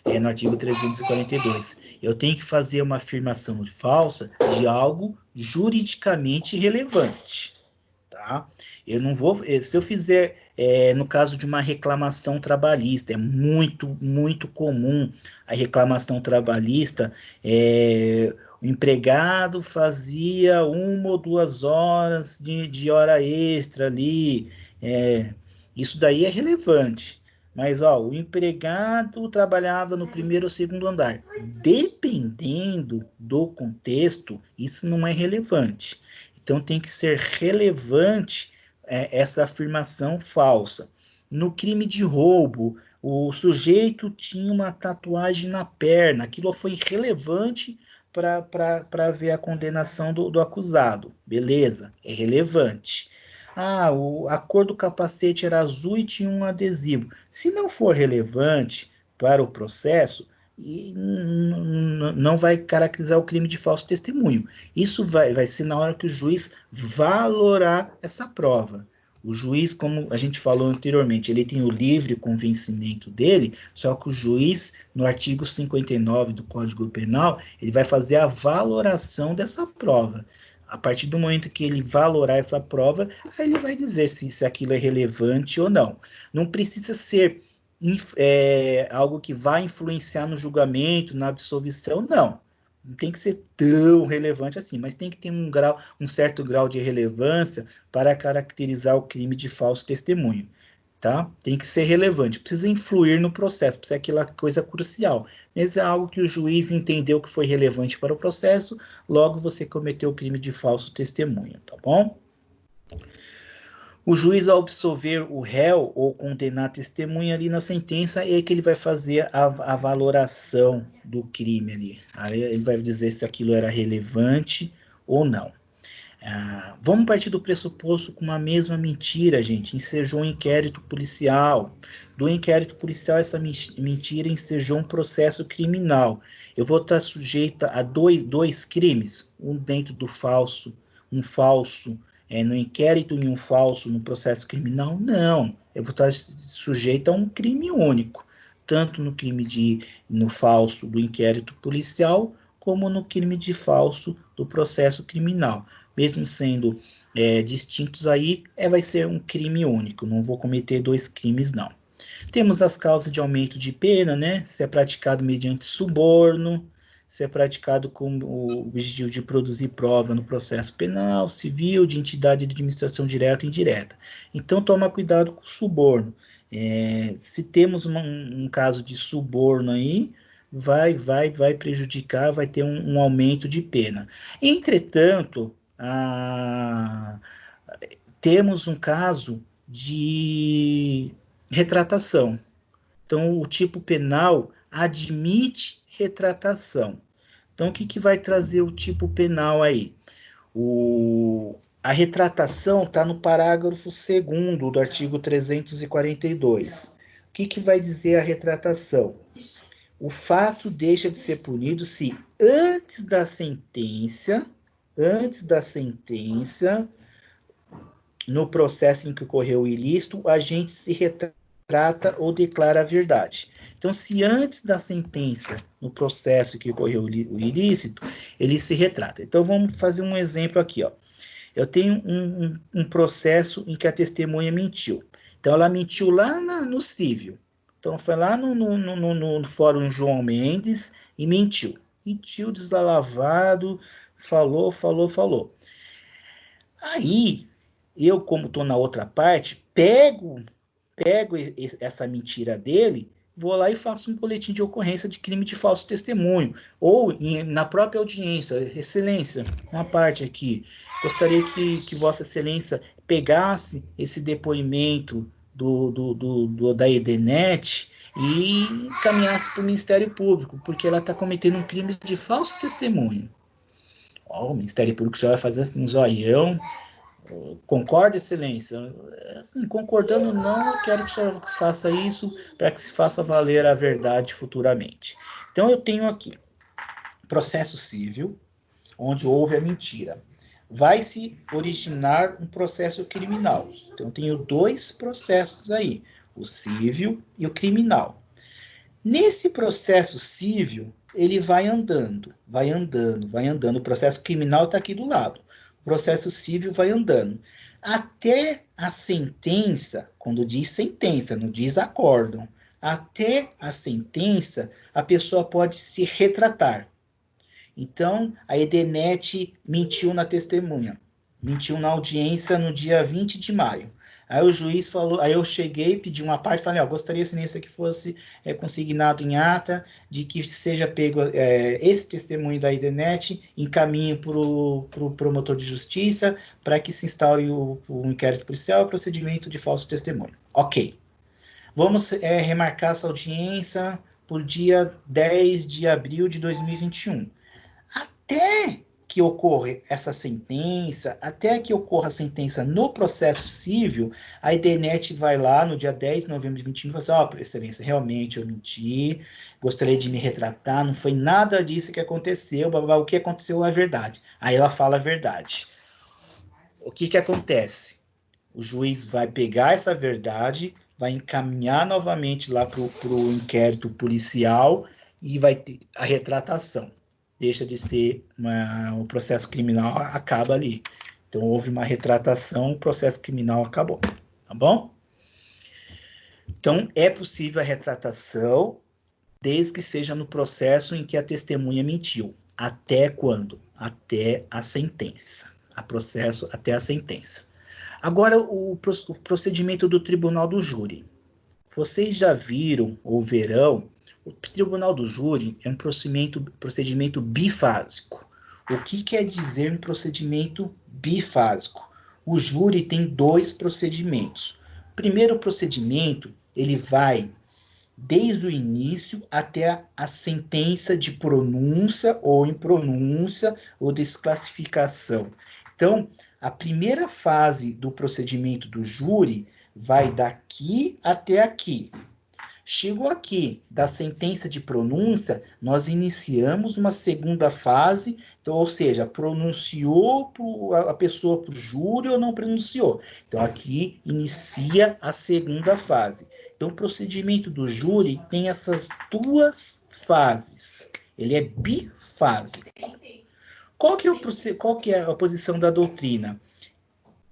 no artigo 342. Eu tenho que fazer uma afirmação falsa de algo juridicamente relevante, tá? Eu não vou, se eu fizer, no caso de uma reclamação trabalhista, é muito, muito comum a reclamação trabalhista, o empregado fazia 1 ou 2 horas de hora extra ali, isso daí é relevante. Mas, o empregado trabalhava no primeiro ou segundo andar. Dependendo do contexto, isso não é relevante. Então, tem que ser relevante essa afirmação falsa. No crime de roubo, o sujeito tinha uma tatuagem na perna. Aquilo foi relevante para ver a condenação do acusado. Beleza, é relevante. A cor do capacete era azul e tinha um adesivo. Se não for relevante para o processo, não vai caracterizar o crime de falso testemunho. Isso vai ser na hora que o juiz valorar essa prova. O juiz, como a gente falou anteriormente, ele tem o livre convencimento dele, só que o juiz, no artigo 59 do Código Penal, ele vai fazer a valoração dessa prova. A partir do momento que ele valorar essa prova, aí ele vai dizer se aquilo é relevante ou não. Não precisa ser algo que vai influenciar no julgamento, na absolvição, não. Não tem que ser tão relevante assim, mas tem que ter um certo grau de relevância para caracterizar o crime de falso testemunho. Tá? Tem que ser relevante, precisa influir no processo, precisa ser aquela coisa crucial. Mas é algo que o juiz entendeu que foi relevante para o processo, logo você cometeu o crime de falso testemunho, tá bom? O juiz, ao absolver o réu ou condenar a testemunha ali na sentença, é que ele vai fazer a valoração do crime ali. Aí ele vai dizer se aquilo era relevante ou não. Vamos partir do pressuposto com uma mesma mentira, gente. Ensejou um inquérito policial. Do inquérito policial, essa mentira ensejou um processo criminal. Eu vou estar sujeita a dois crimes, um dentro do falso, um falso no inquérito e um falso no processo criminal? Não. Eu vou estar sujeita a um crime único, tanto no falso do inquérito policial, como no crime de falso do processo criminal. Mesmo sendo distintos aí, vai ser um crime único, não vou cometer 2 crimes, não. Temos as causas de aumento de pena, né? Se é praticado mediante suborno, se é praticado com o objetivo de produzir prova no processo penal, civil, de entidade de administração direta e indireta. Então, toma cuidado com o suborno. Se temos um caso de suborno aí, vai prejudicar, vai ter um aumento de pena. Entretanto, temos um caso de retratação. Então, o tipo penal admite retratação. Então, o que vai trazer o tipo penal aí? A retratação está no parágrafo 2º do artigo 342. O que vai dizer a retratação? O fato deixa de ser punido se antes da sentença, no processo em que ocorreu o ilícito, o agente se retrata ou declara a verdade. Então, se antes da sentença, no processo que ocorreu o ilícito, ele se retrata. Então, vamos fazer um exemplo aqui, ó. Eu tenho um processo em que a testemunha mentiu. Então, ela mentiu lá no cívil. Então, foi lá no Fórum João Mendes e mentiu. Mentiu desalavado, falou. Aí, eu, como estou na outra parte, pego essa mentira dele, vou lá e faço um boletim de ocorrência de crime de falso testemunho. Ou na própria audiência, excelência, uma parte aqui, gostaria que Vossa Excelência pegasse esse depoimento da Edenet e encaminhasse para o Ministério Público, porque ela está cometendo um crime de falso testemunho. O Ministério Público já vai fazer assim, um zoião. Concorda, Excelência? Assim, concordando não, eu quero que o senhor faça isso para que se faça valer a verdade futuramente. Então, eu tenho aqui processo civil, onde houve a mentira. Vai se originar um processo criminal. Então, eu tenho 2 processos aí, o civil e o criminal. Nesse processo civil, ele vai andando. O processo criminal está aqui do lado. O processo civil vai andando. Até a sentença, quando diz sentença, não diz acórdão. Até a sentença, a pessoa pode se retratar. Então, a Edenet mentiu na testemunha. Mentiu na audiência no dia 20 de maio. Aí o juiz falou, aí eu cheguei, pedi uma parte, falei, gostaria, Excelência, que fosse consignado em ata, de que seja pego esse testemunho da Edenet, encaminhe para o promotor de justiça, para que se instaure o inquérito policial e o procedimento de falso testemunho. Ok. Vamos remarcar essa audiência por dia 10 de abril de 2021. Até que ocorra essa sentença, até que ocorra a sentença no processo civil, a Edenet vai lá no dia 10 de novembro de 2021 e fala assim, Excelência, realmente eu menti, gostaria de me retratar, não foi nada disso que aconteceu, o que aconteceu é a verdade. Aí ela fala a verdade. O que acontece? O juiz vai pegar essa verdade, vai encaminhar novamente lá para o inquérito policial e vai ter a retratação. Deixa de ser o processo criminal, acaba ali. Então, houve uma retratação, o processo criminal acabou. Tá bom? Então, é possível a retratação, desde que seja no processo em que a testemunha mentiu. Até quando? Até a sentença. A processo até a sentença. Agora, o procedimento do Tribunal do Júri. Vocês já viram ou verão, o Tribunal do Júri é um procedimento bifásico. O que quer dizer um procedimento bifásico? O júri tem 2 procedimentos. O primeiro procedimento, ele vai desde o início até a sentença de pronúncia ou impronúncia ou desclassificação. Então, a primeira fase do procedimento do júri vai daqui até aqui. Chegou aqui, da sentença de pronúncia, nós iniciamos uma segunda fase, então, ou seja, pronunciou a pessoa para o júri ou não pronunciou. Então, aqui inicia a segunda fase. Então, o procedimento do júri tem essas 2 fases. Ele é bifásico. Qual que é a posição da doutrina?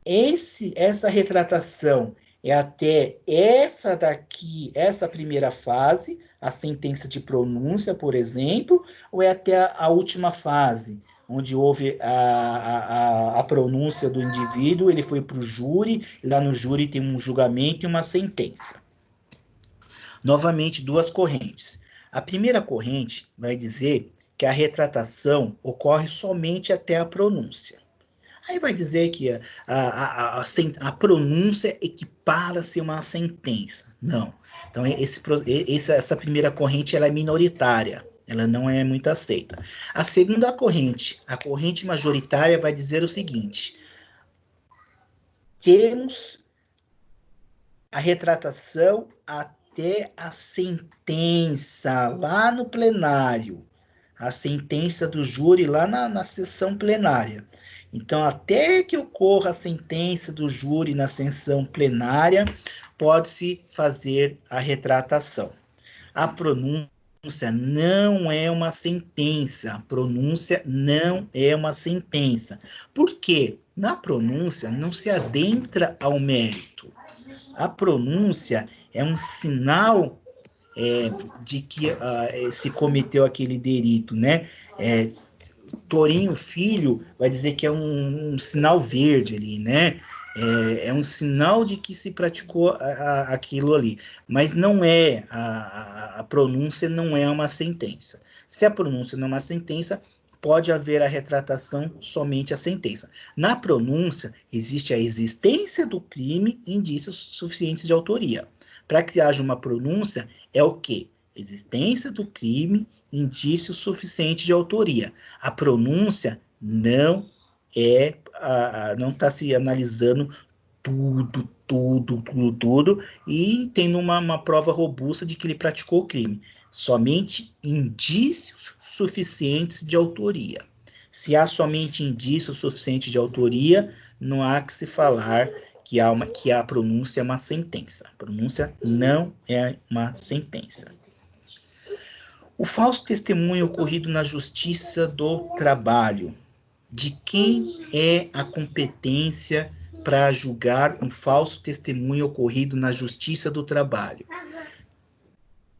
Essa retratação é até essa primeira fase, a sentença de pronúncia, por exemplo, ou é até a última fase, onde houve a pronúncia do indivíduo, ele foi para o júri, e lá no júri tem um julgamento e uma sentença. Novamente, 2 correntes. A primeira corrente vai dizer que a retratação ocorre somente até a pronúncia. Aí vai dizer que a pronúncia equipara-se a uma sentença. Não. Então, essa primeira corrente ela é minoritária. Ela não é muito aceita. A segunda corrente, a corrente majoritária, vai dizer o seguinte: temos a retratação até a sentença lá no plenário, a sentença do júri lá na sessão plenária. Então, até que ocorra a sentença do júri na sessão plenária, pode-se fazer a retratação. A pronúncia não é uma sentença. A pronúncia não é uma sentença. Por quê? Na pronúncia não se adentra ao mérito. A pronúncia é um sinal de que se cometeu aquele delito, né? Torinho Filho vai dizer que é um sinal verde ali, né? É um sinal de que se praticou aquilo ali. Mas não é, a pronúncia não é uma sentença. Se a pronúncia não é uma sentença, pode haver a retratação somente a sentença. Na pronúncia, existe a existência do crime e indícios suficientes de autoria. Para que haja uma pronúncia, é o quê? Existência do crime, indício suficiente de autoria. A pronúncia não está se analisando tudo, e tendo uma prova robusta de que ele praticou o crime. Somente indícios suficientes de autoria. Se há somente indícios suficientes de autoria, não há que se falar que a pronúncia é uma sentença. A pronúncia não é uma sentença. O falso testemunho ocorrido na Justiça do Trabalho. De quem é a competência para julgar um falso testemunho ocorrido na Justiça do Trabalho?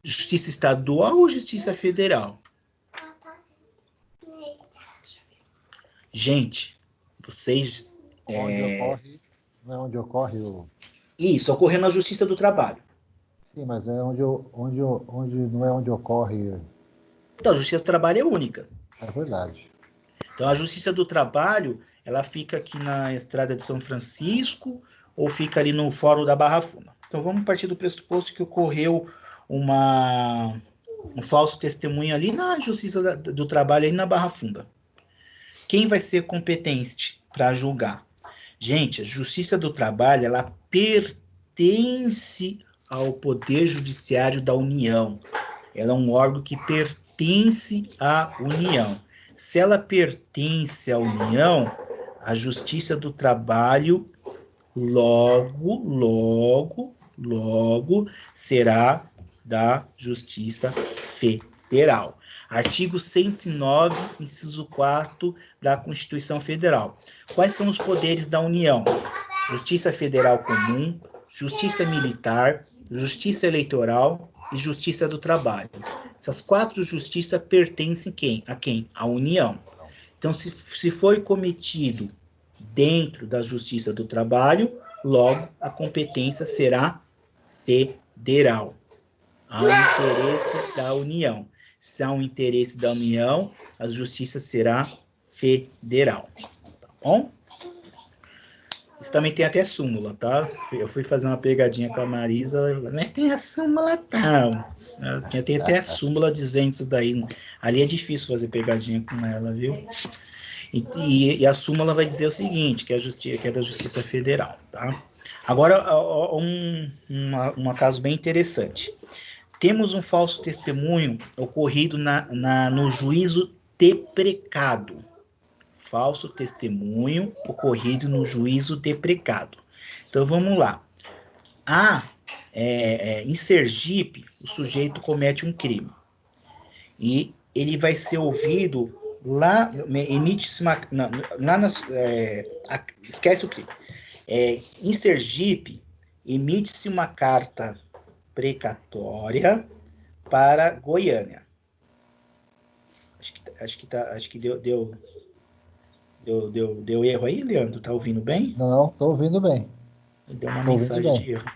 Justiça estadual ou Justiça federal? Gente, vocês...
Não é onde ocorre o...
Isso, ocorreu na Justiça do Trabalho.
Sim, mas é onde não é onde ocorre...
Então, a Justiça do Trabalho é única.
É verdade.
Então, a Justiça do Trabalho, ela fica aqui na Estrada de São Francisco ou fica ali no Fórum da Barra Funda. Então, vamos partir do pressuposto que ocorreu um falso testemunho ali na Justiça do Trabalho, aí na Barra Funda. Quem vai ser competente para julgar? Gente, a Justiça do Trabalho, ela pertence ao Poder Judiciário da União. Ela é um órgão que pertence à União. Se ela pertence à União, a Justiça do Trabalho logo será da Justiça Federal. Artigo 109, inciso 4 da Constituição Federal. Quais são os poderes da União? Justiça Federal Comum, Justiça Militar, Justiça Eleitoral e Justiça do Trabalho. Essas 4 justiças pertencem a quem? À União. Então, se for cometido dentro da Justiça do Trabalho, logo a competência será federal. Há um interesse da União. Se há um interesse da União, a justiça será federal. Tá bom? Isso também tem até súmula, tá? Eu fui fazer uma pegadinha com a Marisa, mas tem a súmula tal. Tem até a súmula dizendo isso daí. Ali é difícil fazer pegadinha com ela, viu? E a súmula vai dizer o seguinte, que é da Justiça Federal, tá? Agora, um caso bem interessante. Temos um falso testemunho ocorrido no juízo de precado. Falso testemunho ocorrido no juízo de precado. Então, vamos lá. Em Sergipe, o sujeito comete um crime. E ele vai ser ouvido lá, esquece o crime. Em Sergipe, emite-se uma carta precatória para Goiânia. Acho que deu erro aí, Leandro? Tá ouvindo bem?
Não, tô ouvindo bem.
Deu uma mensagem de erro.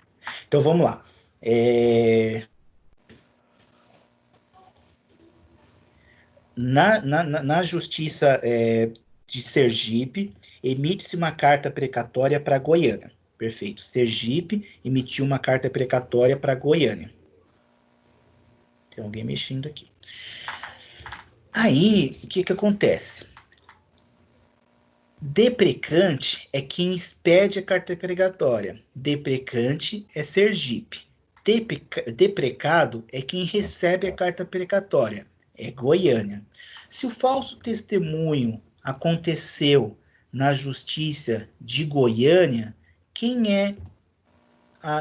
Então vamos lá. Na Justiça de Sergipe, emite-se uma carta precatória para Goiânia. Perfeito. Sergipe emitiu uma carta precatória para Goiânia. Tem alguém mexendo aqui. Aí, o que acontece? Deprecante é quem expede a carta precatória. Deprecante é Sergipe. Deprecado é quem recebe a carta precatória. É Goiânia. Se o falso testemunho aconteceu na Justiça de Goiânia,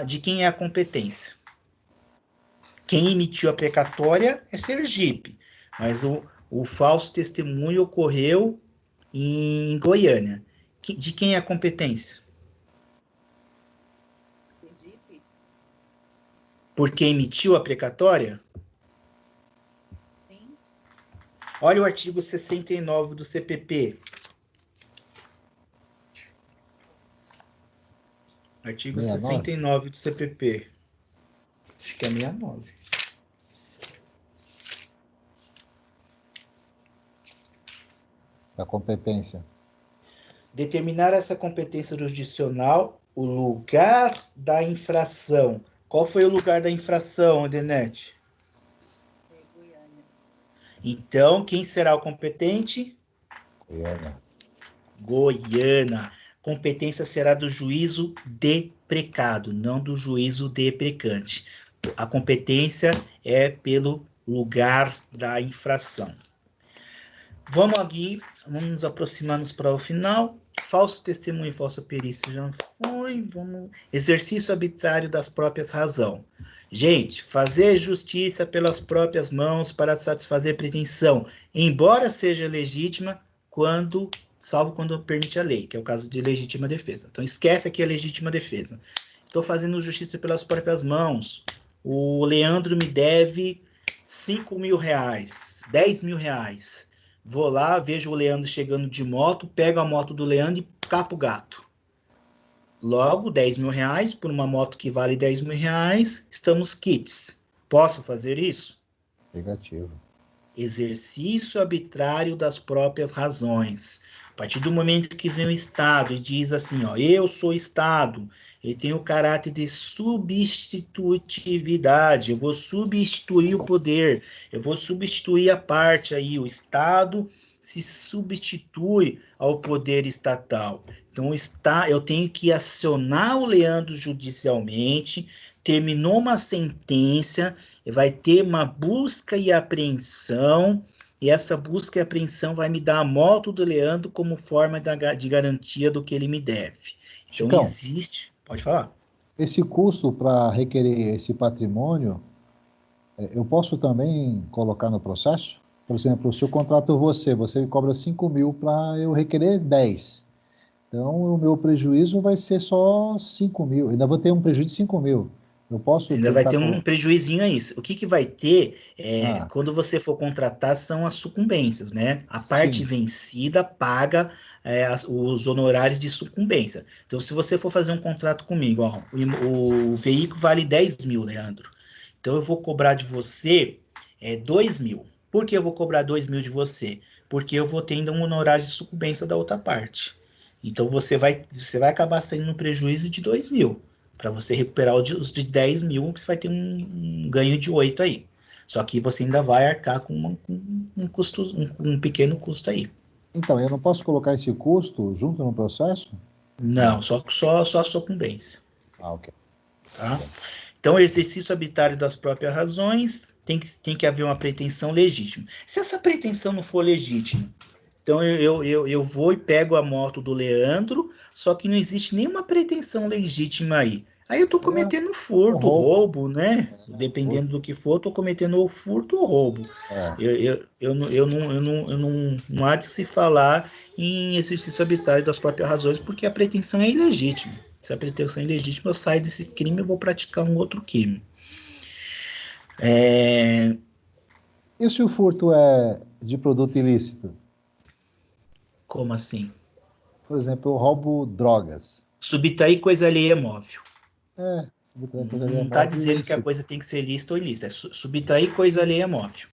de quem é a competência? Quem emitiu a precatória é Sergipe, mas o falso testemunho ocorreu em Goiânia. De quem é a competência?
Sergipe?
Por quem emitiu a precatória?
Sim.
Olha o artigo 69 do CPP. Artigo
69?
69 do CPP. Acho que é 69.
Da competência.
Determinar essa competência jurisdicional, o lugar da infração. Qual foi o lugar da infração, Adenete?
Goiânia.
Então, quem será o competente?
Goiânia.
Goiânia. Competência será do juízo deprecado, não do juízo deprecante. A competência é pelo lugar da infração. Vamos aqui, vamos nos aproximar para o final. Falso testemunho e falsa perícia já foi. Vamos. Exercício arbitrário das próprias razões. Gente, fazer justiça pelas próprias mãos para satisfazer pretensão, embora seja legítima, salvo quando permite a lei, que é o caso de legítima defesa. Então, esquece aqui a legítima defesa. Estou fazendo justiça pelas próprias mãos. O Leandro me deve 5 mil reais, 10 mil reais. Vou lá, vejo o Leandro chegando de moto, pego a moto do Leandro e capo o gato. Logo, 10 mil reais por uma moto que vale 10 mil reais, estamos quites. Posso fazer isso?
Negativo.
Exercício arbitrário das próprias razões. A partir do momento que vem o Estado e diz assim, ó, eu sou Estado, ele tem o caráter de substitutividade, eu vou substituir o poder, eu vou substituir a parte aí, o Estado se substitui ao poder estatal. Então, eu tenho que acionar o Leandro judicialmente, terminou uma sentença, vai ter uma busca e apreensão, e essa busca e apreensão vai me dar a moto do Leandro como forma de garantia do que ele me deve. Então,
Chicão,
existe... Pode falar.
esse custo para requerer esse patrimônio, eu posso também colocar no processo? Por exemplo, se eu contrato você me cobra 5 mil para eu requerer 10. Então, o meu prejuízo vai ser só 5 mil. Ainda vou ter um prejuízo de 5 mil. Eu posso
Ainda vai
tentar...
ter um prejuizinho aí. O que vai ter,
Ah,
quando você for contratar, são as sucumbências, né? A parte
sim.
vencida paga os honorários de sucumbência. Então, se você for fazer um contrato comigo, ó, o veículo vale 10 mil, Leandro. Então, eu vou cobrar de você 2 mil. Por que eu vou cobrar 2 mil de você? Porque eu vou tendo um honorário de sucumbência da outra parte. Então, você vai acabar saindo no prejuízo de 2 mil. Para você recuperar os de 10 mil, você vai ter um ganho de 8 aí. Só que você ainda vai arcar com um pequeno custo aí.
Então, eu não posso colocar esse custo junto no processo?
Não, só a sucumbência.
Ah, ok.
Tá? Então, o exercício arbitrário das próprias razões tem que haver uma pretensão legítima. Se essa pretensão não for legítima, então eu vou e pego a moto do Leandro, só que não existe nenhuma pretensão legítima aí. Aí eu estou cometendo furto, roubo, né? Dependendo do que for, estou cometendo ou furto ou roubo. Não há de se falar em exercício arbitrário das próprias razões, porque a pretensão é ilegítima. Se a pretensão é ilegítima, eu saio desse crime e vou praticar um outro crime.
E se o furto é de produto ilícito?
Como assim?
Por exemplo, eu roubo drogas.
Subtrair coisa alheia móvel.
Subtrair coisa
Não
alheia
está
móvel
dizendo que a
ilícito.
coisa tem que ser lícita ou ilícita. É subtrair coisa alheia móvel.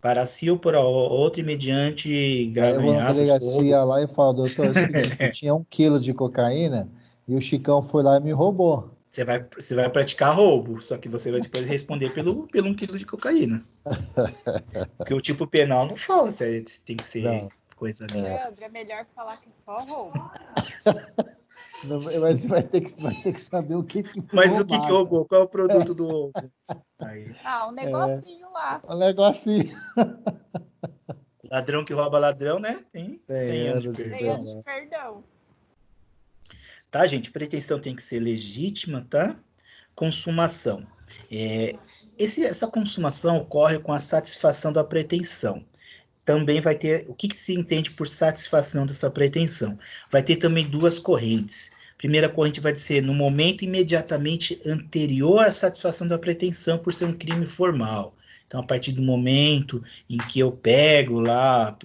Para si ou por outra, mediante
Aí eu
grave
vou na
ameaças, roubo.
delegacia lá e falo, doutor, é o seguinte, eu tinha 1 quilo de cocaína e o Chicão foi lá e me roubou.
Você vai praticar roubo, só que você vai depois responder pelo 1 quilo de cocaína. Porque o tipo penal não fala se tem que ser
Não.
coisa lista.
Leandro, é melhor falar que só roubo.
Não, mas vai ter que saber o que foi
Mas o que
roubado.
roubou? Qual é o produto do roubo? Aí,
Um negocinho lá.
Um negocinho.
ladrão que rouba ladrão, né? Tem 100 anos de
anos de
Tem
perdão.
anos de perdão.
Tá, gente? Pretensão tem que ser legítima, tá? Consumação. Essa consumação ocorre com a satisfação da pretensão. Também vai ter... O que se entende por satisfação dessa pretensão? Vai ter também duas correntes. Primeira corrente vai ser no momento imediatamente anterior à satisfação da pretensão, por ser um crime formal. Então, a partir do momento em que eu pego lá,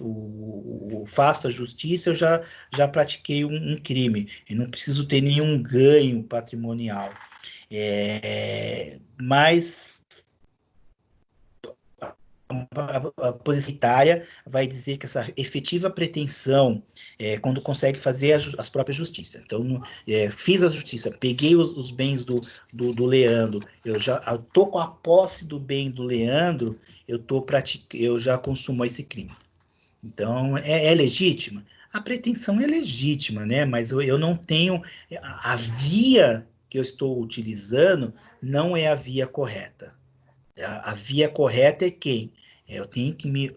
faço a justiça, eu já pratiquei um crime. Eu não preciso ter nenhum ganho patrimonial. Mas a posição etária vai dizer que essa efetiva pretensão quando consegue fazer as próprias justiças. Então, fiz a justiça, peguei os bens do Leandro, eu tô com a posse do bem do Leandro, eu já consumo esse crime. Então, é legítima? A pretensão é legítima, né? Mas eu não tenho... A via que eu estou utilizando não é a via correta. A via correta é quem? Eu tenho que me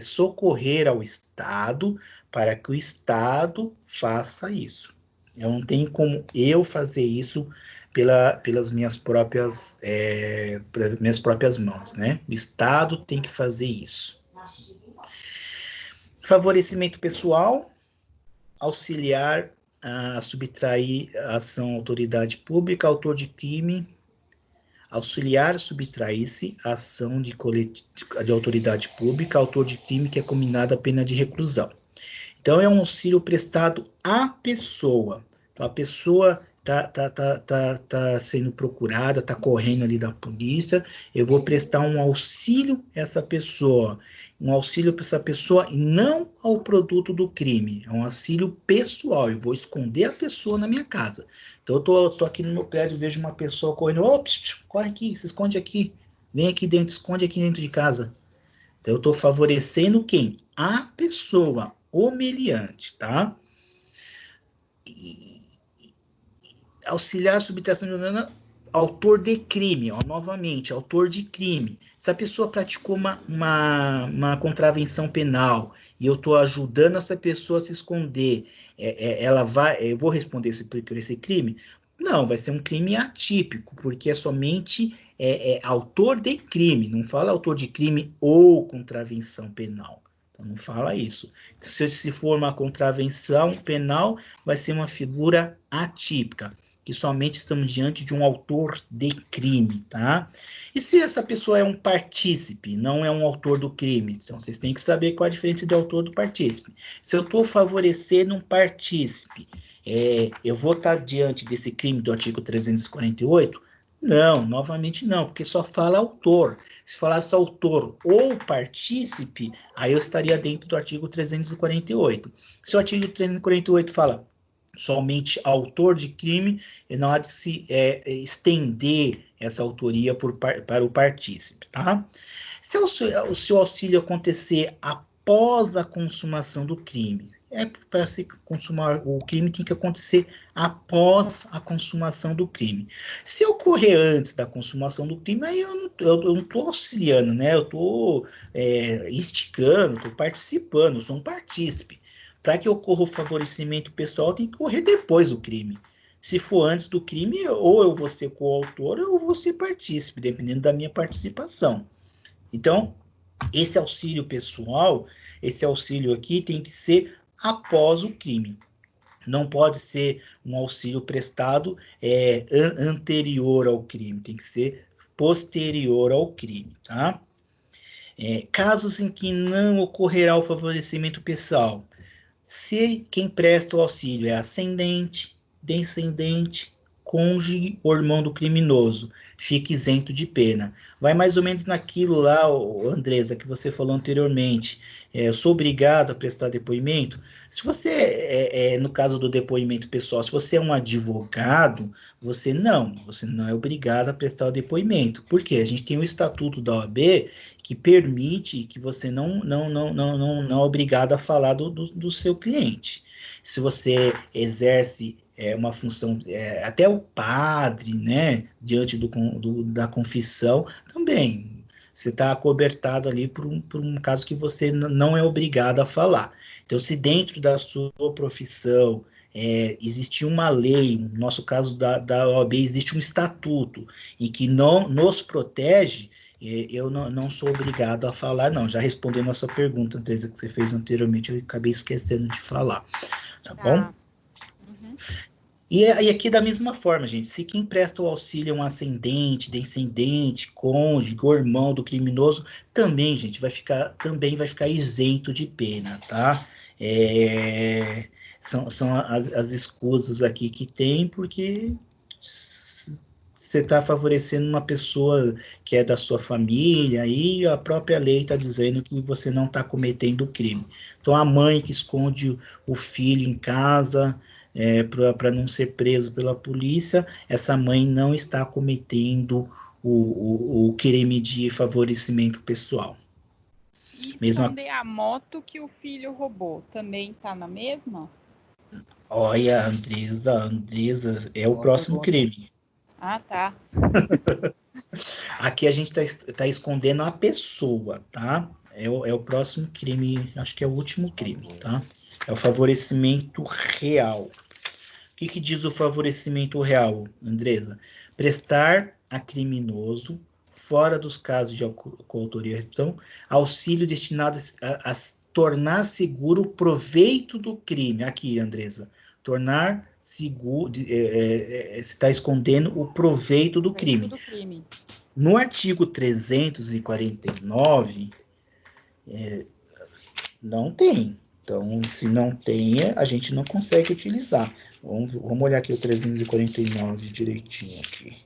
socorrer ao Estado para que o Estado faça isso. Eu não tenho como eu fazer isso pelas minhas próprias mãos, né? O Estado tem que fazer isso. Favorecimento pessoal, auxiliar a subtrair a ação autoridade pública, autor de crime, auxiliar a subtrair-se a ação de autoridade pública, autor de crime que é combinado a pena de reclusão. Então, é um auxílio prestado à pessoa. Então, a pessoa tá sendo procurada, tá correndo ali da polícia, eu vou prestar um auxílio a essa pessoa, e não ao produto do crime, é um auxílio pessoal, eu vou esconder a pessoa na minha casa. Então, eu tô aqui no meu prédio, vejo uma pessoa correndo, corre aqui, se esconde aqui, vem aqui dentro, esconde aqui dentro de casa. Então, eu estou favorecendo quem? A pessoa, o meliante, tá? Auxiliar a subtração de dano, autor de crime, novamente, autor de crime. Se a pessoa praticou uma contravenção penal e eu estou ajudando essa pessoa a se esconder, eu vou responder por esse crime? Não, vai ser um crime atípico, porque é somente autor de crime, não fala autor de crime ou contravenção penal. Então, não fala isso. Se for uma contravenção penal, vai ser uma figura atípica, que somente estamos diante de um autor de crime, tá? E se essa pessoa é um partícipe, não é um autor do crime? Então, vocês têm que saber qual a diferença de autor do partícipe. Se eu estou favorecendo um partícipe, eu vou estar diante desse crime do artigo 348? Não, novamente não, porque só fala autor. Se falasse autor ou partícipe, aí eu estaria dentro do artigo 348. Se o artigo 348 fala somente autor de crime, e não há de se estender essa autoria para o partícipe, tá? Se o auxílio acontecer após a consumação do crime, para se consumar o crime tem que acontecer após a consumação do crime. Se ocorrer antes da consumação do crime, aí eu não estou auxiliando, né? Eu estou instigando, estou participando, eu sou um partícipe. Para que ocorra o favorecimento pessoal, tem que ocorrer depois do crime. Se for antes do crime, ou eu vou ser coautor ou eu vou ser partícipe, dependendo da minha participação. Então, esse auxílio pessoal, esse auxílio aqui tem que ser após o crime. Não pode ser um auxílio prestado anterior ao crime, tem que ser posterior ao crime, tá? Casos em que não ocorrerá o favorecimento pessoal, se quem presta o auxílio é ascendente, descendente, cônjuge ou irmão do criminoso, fica isento de pena. Vai mais ou menos naquilo lá, Andresa, que você falou anteriormente. Eu sou obrigado a prestar depoimento? Se você, no caso do depoimento pessoal, se você é um advogado, você não é obrigado a prestar o depoimento. Por quê? A gente tem o estatuto da OAB que permite que você não é obrigado a falar do seu cliente. Se você exerce uma função, até o padre, né, diante da confissão, também, você está acobertado ali por um caso que você não é obrigado a falar. Então, se dentro da sua profissão existe uma lei, no nosso caso da OAB, existe um estatuto, e que não nos protege, eu não sou obrigado a falar, não. Já respondendo a sua pergunta, Andresa, que você fez anteriormente, eu acabei esquecendo de falar. Tá bom?
Uhum.
E aqui da mesma forma, gente, se quem presta o auxílio é um ascendente, descendente, cônjuge, ou irmão do criminoso, também, gente, também vai ficar isento de pena, tá? São as escusas aqui que tem, porque você está favorecendo uma pessoa que é da sua família, e a própria lei está dizendo que você não está cometendo crime. Então, a mãe que esconde o filho em casa para não ser preso pela polícia, essa mãe não está cometendo o crime de favorecimento pessoal.
E esconder a moto que o filho roubou, também tá na mesma?
Olha, Andresa, é o próximo crime.
Ah, tá.
Aqui a gente tá escondendo a pessoa, tá? É o próximo crime, acho que é o último crime, tá? É o favorecimento real. O que diz o favorecimento real, Andresa? Prestar a criminoso, fora dos casos de coautoria e recepção, auxílio destinado a tornar seguro o proveito do crime. Aqui, Andresa. Tornar seguro, você está escondendo o proveito do crime. No artigo 349, não tem. Então, se não tem, a gente não consegue utilizar. Vamos olhar aqui o 349 direitinho aqui.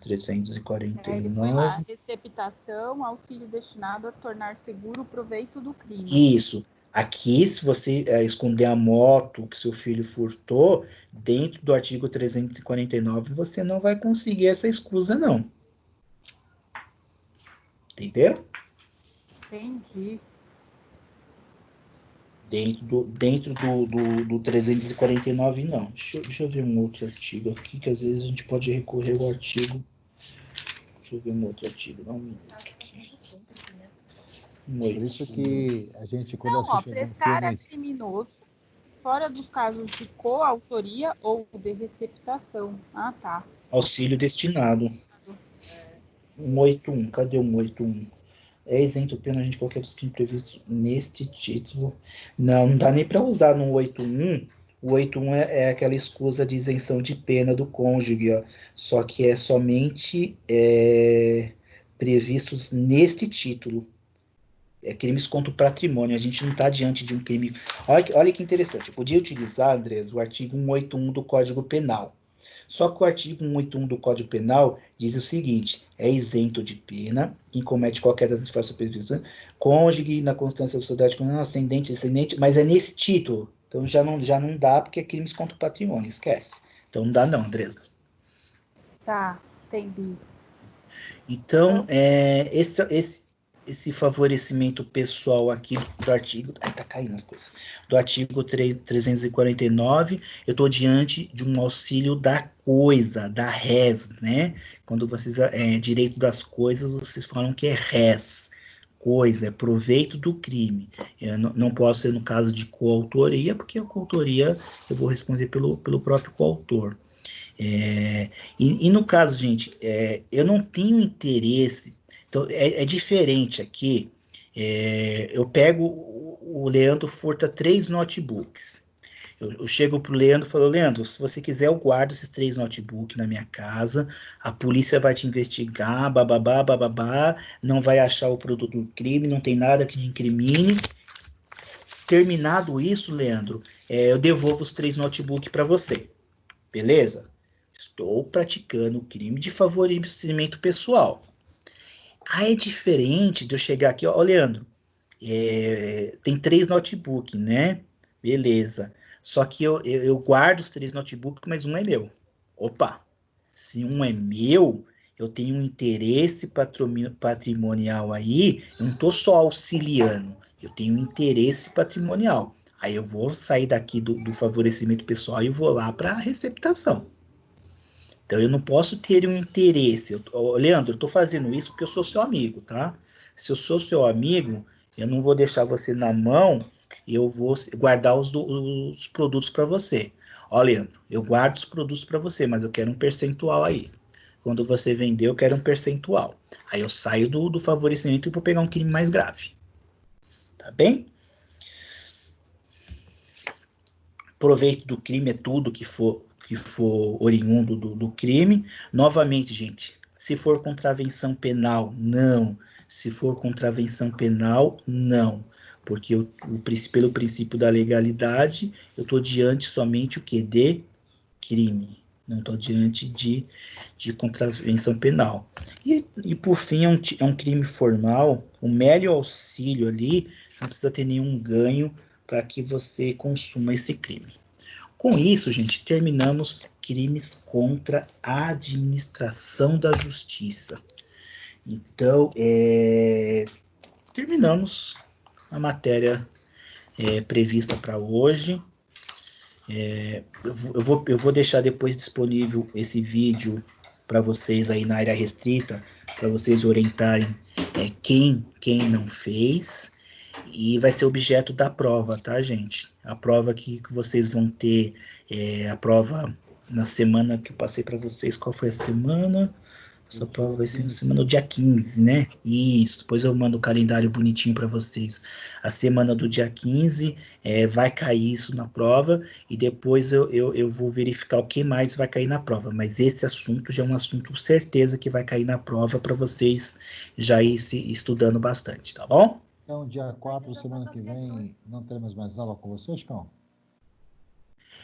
349.
Receptação, auxílio destinado a tornar seguro o proveito do crime.
Isso. Aqui, se você esconder a moto que seu filho furtou, dentro do artigo 349, você não vai conseguir essa escusa, não. Entendeu?
Entendi.
Dentro do 349, não. Deixa eu ver um outro artigo aqui, que às vezes a gente pode recorrer ao artigo. Deixa eu ver um outro artigo, dá um minuto aqui.
Por isso que a gente, quando assiste
prestar a criminoso, fora dos casos de coautoria ou de receptação. Ah, tá.
Auxílio destinado. 181, cadê o 181? É isento pena de qualquer dos crimes previstos neste título. Não dá nem para usar no 81. O 81 é aquela escusa de isenção de pena do cônjuge, ó. Só que é somente previstos neste título. Crimes contra o patrimônio. A gente não está diante de um crime. Olha que interessante. Eu podia utilizar, Andrés, o artigo 181 do Código Penal. Só que o artigo 181 do Código Penal diz o seguinte: é isento de pena quem comete qualquer das infrações previstas, cônjuge na constância da sociedade, ascendente, descendente, mas é nesse título. Então já não dá, porque é crimes contra o patrimônio, esquece. Então não dá não, Andresa.
Tá, entendi.
Então, esse favorecimento pessoal aqui do artigo... Ai, tá caindo as coisas. Do artigo 349, eu estou diante de um auxílio da coisa, da res, né? Quando vocês... direito das coisas, vocês falam que é res. Coisa, é proveito do crime. Eu não posso ser no caso de coautoria, porque a coautoria eu vou responder pelo próprio coautor. E no caso, gente, eu não tenho interesse... Então, é diferente aqui. Eu pego, o Leandro furta 3 notebooks. Eu chego pro Leandro e falo: Leandro, se você quiser, eu guardo esses 3 notebooks na minha casa, a polícia vai te investigar, bababá, bababá, não vai achar o produto do crime, não tem nada que incrimine. Terminado isso, Leandro, eu devolvo os 3 notebooks para você. Beleza? Estou praticando o crime de favorecimento pessoal. Aí é diferente de eu chegar aqui, ó, Leandro, tem 3 notebooks, né? Beleza. Só que eu guardo os 3 notebooks, mas um é meu. Opa! Se um é meu, eu tenho um interesse patrimonial aí, eu não estou só auxiliando, eu tenho um interesse patrimonial. Aí eu vou sair daqui do favorecimento pessoal e vou lá para a receptação. Então eu não posso ter um interesse. Leandro, eu estou fazendo isso porque eu sou seu amigo, tá? Se eu sou seu amigo, eu não vou deixar você na mão, eu vou guardar os produtos para você. Ó, Leandro, eu guardo os produtos para você, mas eu quero um percentual aí. Quando você vender, eu quero um percentual. Aí eu saio do favorecimento e vou pegar um crime mais grave. Tá bem? Proveito do crime é tudo que for oriundo do crime. Novamente, gente, se for contravenção penal, não. Se for contravenção penal, não. Porque pelo princípio da legalidade, eu estou diante somente o que? De crime. Não estou diante de contravenção penal. E por fim, é um crime formal. O mero auxílio ali não precisa ter nenhum ganho para que você consuma esse crime. Com isso, gente, terminamos crimes contra a administração da justiça. Então, terminamos a matéria prevista para hoje. Eu vou deixar depois disponível esse vídeo para vocês aí na área restrita, para vocês orientarem quem não fez. E vai ser objeto da prova, tá, gente? A prova que vocês vão ter, a prova na semana que eu passei para vocês. Qual foi a semana? Essa prova vai ser na semana do dia 15, né? Isso, depois eu mando o calendário bonitinho para vocês. A semana do dia 15 vai cair isso na prova e depois eu vou verificar o que mais vai cair na prova. Mas esse assunto já é um assunto certeza que vai cair na prova para vocês já ir se estudando bastante, tá bom?
Então, dia 4, semana que vem, não teremos mais aula com você, Chicão?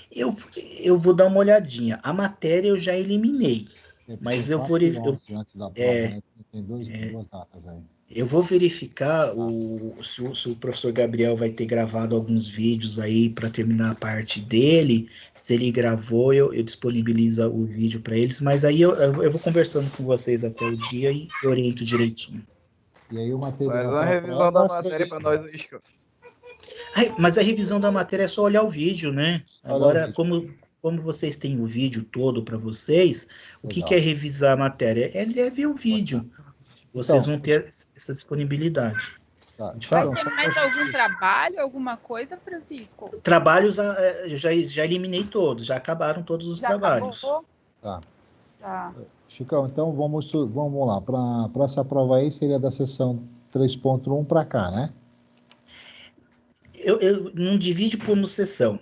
Eu vou dar uma olhadinha. A matéria eu já eliminei, mas eu vou...
Antes da prova, né? Tem duas datas aí.
Eu vou verificar se o professor Gabriel vai ter gravado alguns vídeos aí para terminar a parte dele. Se ele gravou, eu disponibilizo o vídeo para eles, mas aí eu vou conversando com vocês até o dia e oriento direitinho.
E aí o material...
Faz uma revisão da matéria para nós, Isca.
Mas a revisão da matéria é só olhar o vídeo, né? Agora, como vocês têm o vídeo todo para vocês, o que é revisar a matéria? É ver o vídeo. Vocês vão ter essa disponibilidade.
Tá.
Vai ter mais algum trabalho, alguma coisa, Francisco?
Trabalhos, já eliminei todos, já acabaram todos os trabalhos.
Acabou?
Tá. Chicão, então vamos lá. Para essa prova aí, seria da seção 3.1 para cá, né?
Eu não divido por sessão.